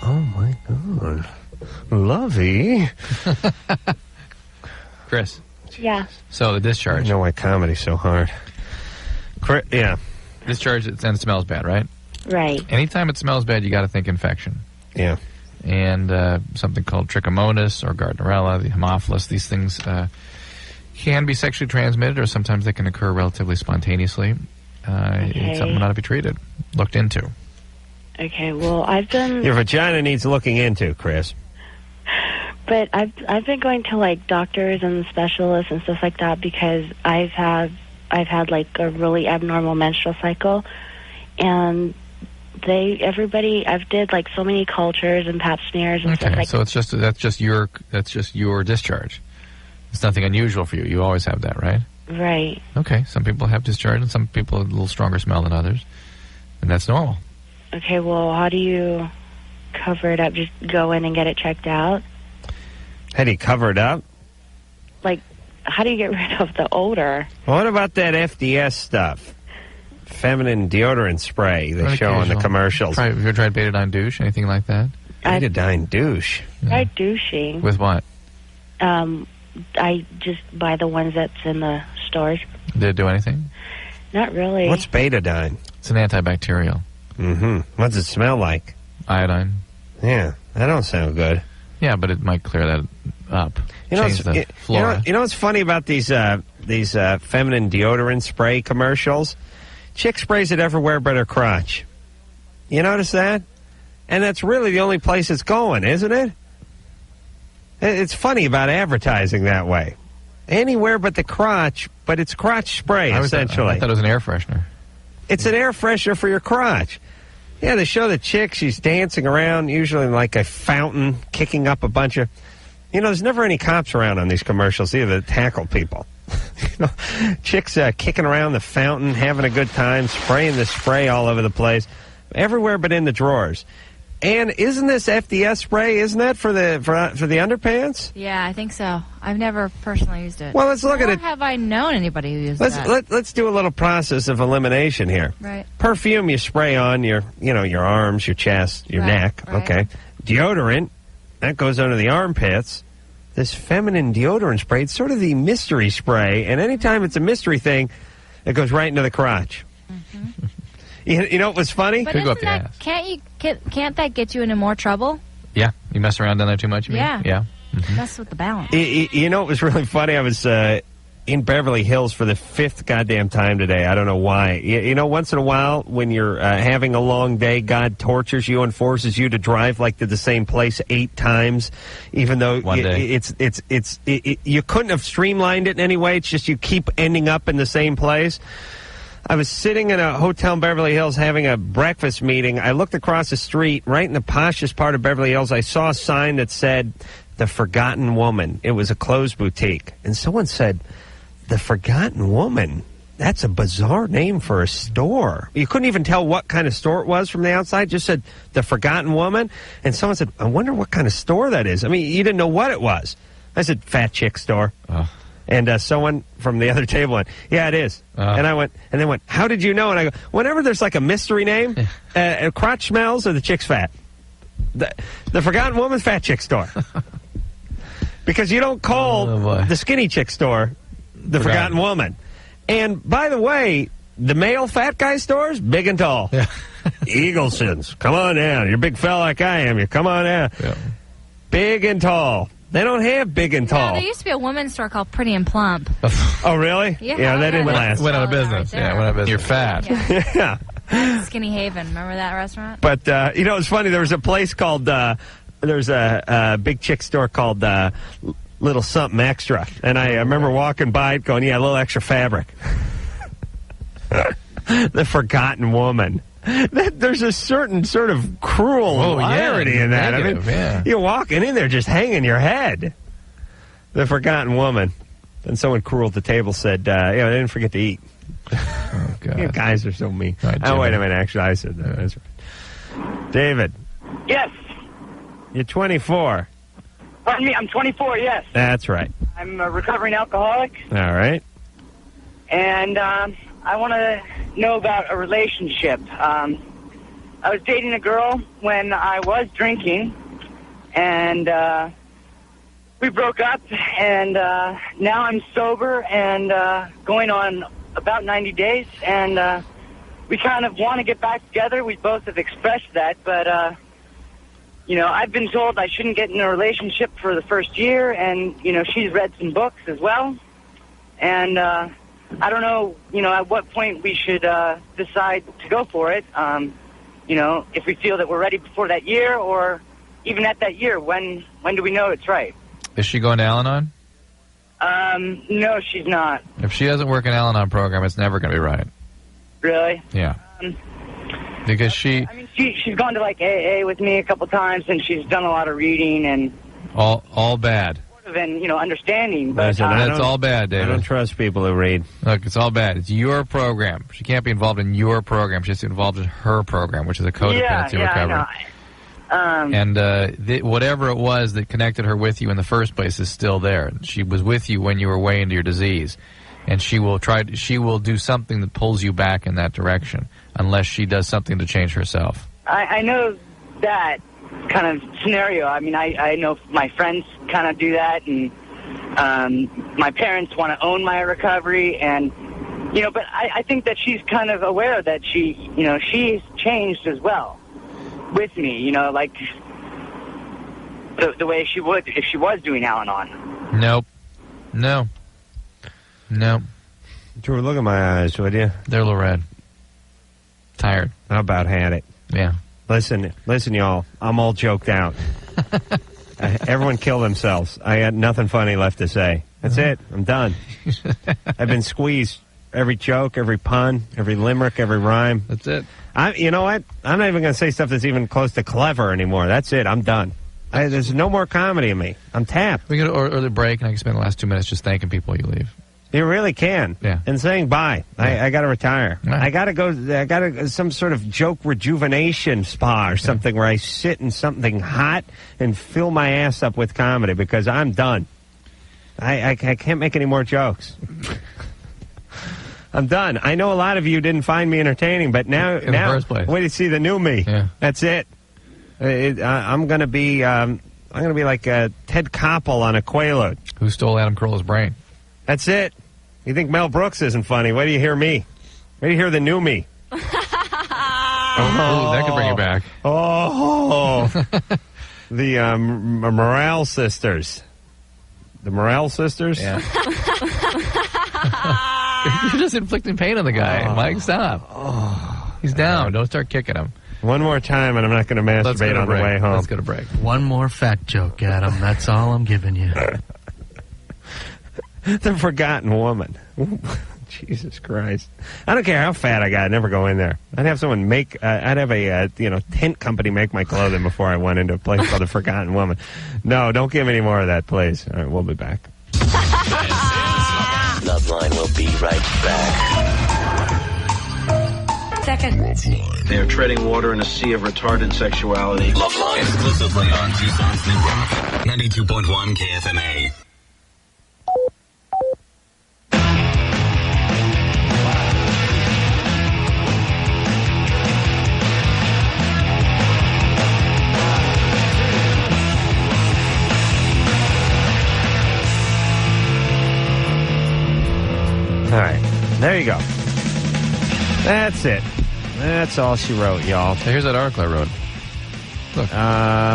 Oh, my God. Lovey. Chris. Yeah. So the discharge. I know why comedy's so hard. Yeah. Discharge, and it smells bad, right? Right. Anytime it smells bad, you got to think infection. Yeah. And something called trichomonas or Gardnerella, the Haemophilus, these things can be sexually transmitted, or sometimes they can occur relatively spontaneously. It's something that ought to be treated, looked into. Okay. Well, I've been. Your vagina needs looking into, Chris. But I've been going to like doctors and specialists and stuff like that because I've had like a really abnormal menstrual cycle, and I've did like so many cultures and pap smears and stuff like so that's just your discharge. It's nothing unusual for you. You always have that, right? Right. Okay. Some people have discharge, and some people have a little stronger smell than others, and that's normal. Okay. Well, how do you cover it up? Just go in and get it checked out? How do you cover it up? Like, how do you get rid of the odor? What about that FDS stuff? Feminine deodorant spray they show on the commercials. Have you ever tried Betadine douche? Anything like that? Betadine douche? Tried douching. With what? I just buy the ones that's in the stores. Did it do anything? Not really. What's betadine? It's an antibacterial. Mm-hmm. What does it smell like? Iodine. Yeah, that don't sound good. Yeah, but it might clear that up. You know, Change the flora. You know what's funny about these feminine deodorant spray commercials? Chick sprays it everywhere but her crotch. You notice that? And that's really the only place it's going, isn't it? It's funny about advertising that way. Anywhere but the crotch, but it's crotch spray, essentially. I thought it was an air freshener. It's an air freshener for your crotch. Yeah, they show the chick, she's dancing around, usually in like a fountain, kicking up a bunch of... You know, there's never any cops around on these commercials either to tackle people. You know, chicks kicking around the fountain, having a good time, spraying the spray all over the place, everywhere but in the drawers. And isn't this FDS spray, isn't that for the underpants? Yeah, I think so. I've never personally used it. Well, let's look at it. Have I known anybody who used that? Let's do a little process of elimination here. Right. Perfume you spray on your arms, your chest, your neck. Right. Okay. Deodorant, that goes under the armpits. This feminine deodorant spray, it's sort of the mystery spray, and anytime it's a mystery thing, it goes right into the crotch. Mm-hmm. You know what was funny? But can't that get you into more trouble? Yeah, you mess around down there too much, you mean? Yeah. Mm-hmm. Mess with the balance. You know what was really funny? I was in Beverly Hills for the 5th goddamn time today. I don't know why. You know, once in a while, when you're having a long day, God tortures you and forces you to drive like to the same place 8 times, even though you couldn't have streamlined it in any way. It's just you keep ending up in the same place. I was sitting in a hotel in Beverly Hills having a breakfast meeting. I looked across the street, right in the poshest part of Beverly Hills. I saw a sign that said, The Forgotten Woman. It was a clothes boutique. And someone said, The Forgotten Woman? That's a bizarre name for a store. You couldn't even tell what kind of store it was from the outside. Just said, The Forgotten Woman. And someone said, I wonder what kind of store that is. I mean, you didn't know what it was. I said, Fat Chick Store. Oh. And someone from the other table went, yeah, it is. And I went, and they went, how did you know? And I go, whenever there's like a mystery name, crotch smells or the chick's fat. The Forgotten Woman's Fat Chick Store. Because you don't call the Skinny Chick Store the Forgotten Woman. And by the way, the male fat guy stores, big and tall. Yeah. Eaglesons, come on down. You're a big fella like I am. You come on down. Yeah. Big and tall. They don't have big and tall. No, there used to be a women's store called Pretty and Plump. Oh, really? Yeah, that didn't last. Went out of business. Right, went out of business. You're fat. Yeah. Skinny Haven. Remember that restaurant? But, you know, it's funny. There was a place called, there's a big chick store called Little Something Extra. And I remember walking by it going, yeah, a little extra fabric. The Forgotten Woman. There's a certain sort of cruel irony in that. Negative, I mean, you're walking in there just hanging your head. The Forgotten Woman. And someone cruel at the table said, they didn't forget to eat. Oh, God. You guys are so mean. Right, oh, wait a minute. Actually, I said that. That's right. David. Yes. You're 24. Pardon me, I'm 24, yes. That's right. I'm a recovering alcoholic. All right. And I want to know about a relationship. I was dating a girl when I was drinking, and we broke up, and now I'm sober and going on about 90 days, and we kind of want to get back together. We both have expressed that, but, I've been told I shouldn't get in a relationship for the first year, and, she's read some books as well, and I don't know, at what point we should decide to go for it, if we feel that we're ready before that year, or even at that year, when do we know it's right? Is she going to Al-Anon? No, she's not. If she doesn't work an Al-Anon program, it's never going to be right. Really? Yeah. Because she's gone to, like, AA with me a couple times, and she's done a lot of reading, and... All bad. And, understanding. But that's all bad, David. I don't trust people who read. Look, it's all bad. It's your program. She can't be involved in your program. She's involved in her program, which is a codependency recovery. I know. And whatever it was that connected her with you in the first place is still there. She was with you when you were way into your disease. And she will do something that pulls you back in that direction, unless she does something to change herself. I know that kind of scenario. I mean, I know my friends kind of do that, and my parents want to own my recovery, and but I think that she's kind of aware that she's changed as well with me. Like the way she would if she was doing Al-Anon. Nope. No. Drew, look at my eyes, would you? They're a little red. Tired. I about had it. Yeah. Listen, y'all. I'm all joked out. Everyone kill themselves. I got nothing funny left to say. That's it. I'm done. I've been squeezed. Every joke, every pun, every limerick, every rhyme. That's it. You know what? I'm not even going to say stuff that's even close to clever anymore. That's it. I'm done. There's no more comedy in me. I'm tapped. We go to early break, and I can spend the last 2 minutes just thanking people you leave. You really can. Yeah. And saying bye. Yeah. I got to retire. Right. I got to go some sort of joke rejuvenation spa or something where I sit in something hot and fill my ass up with comedy because I'm done. I can't make any more jokes. I'm done. I know a lot of you didn't find me entertaining, but now in the first place. Wait to see the new me. Yeah. That's it. I'm gonna be like Ted Koppel on a Quaalude. Who stole Adam Carolla's brain? That's it. You think Mel Brooks isn't funny? Wait till you hear me. Wait till you hear the new me. Oh, that could bring you back. Oh, the Morale sisters. The Morale sisters. Yeah. You're just inflicting pain on the guy, Mike. Stop. He's down. Don't start kicking him. One more time, and I'm not going to masturbate on the way home. Let's go to break. One more fat joke, Adam. That's all I'm giving you. The forgotten woman. Jesus Christ. I don't care how fat I got. I'd never go in there. I'd have someone make, I'd have a, tent company make my clothing before I went into a place called the Forgotten Woman. No, don't give me any more of that, please. All right, we'll be back. Loveline will be right back. Second. They are treading water in a sea of retarded sexuality. Loveline. Exclusively on Tucson's New Rock. 92.1 KFMA. All right. There you go. That's it. That's all she wrote, y'all. So here's that article I wrote. Look.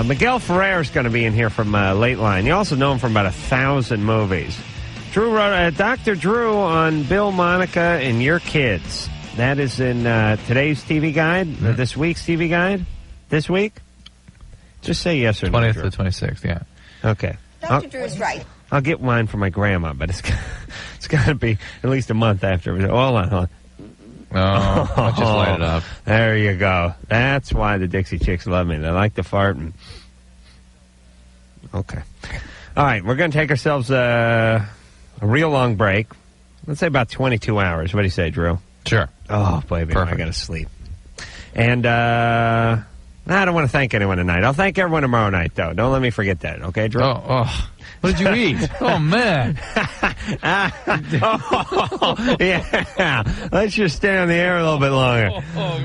Miguel Ferrer's going to be in here from Late Line. You also know him from about 1,000 movies. Drew wrote Dr. Drew on Bill, Monica, and Your Kids. That is in today's TV guide, this week's TV guide. This week? Just say yes or no. 20th to the 26th, yeah. Okay. Dr. Drew's right. I'll get mine for my grandma, but it's got to be at least a month after. Hold on. Oh, I'll just light it up. There you go. That's why the Dixie Chicks love me. They like to fart. Okay. All right, we're going to take ourselves a real long break. Let's say about 22 hours. What do you say, Drew? Sure. Oh, baby, I got to sleep. And I don't want to thank anyone tonight. I'll thank everyone tomorrow night, though. Don't let me forget that, okay, Drew? Oh. What did you eat? Oh, man. Yeah. Let's just stay on the air a little bit longer.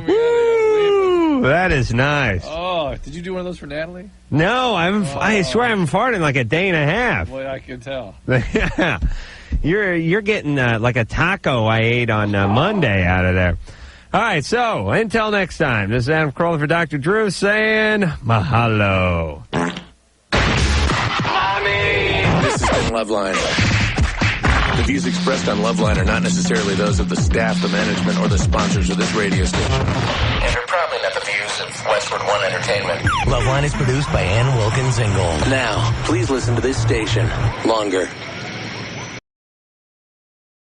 Woo! That is nice. Oh, did you do one of those for Natalie? No, I swear I haven't farted in like a day and a half. Boy, I can tell. Yeah. You're getting like a taco I ate on Monday out of there. All right, so until next time, this is Adam Carolla for Dr. Drew saying mahalo. This has been Loveline. The views expressed on Loveline are not necessarily those of the staff, the management, or the sponsors of this radio station. And are probably not the views of Westward One Entertainment. Loveline is produced by Ann Wilkins Ingle. Now, please listen to this station longer.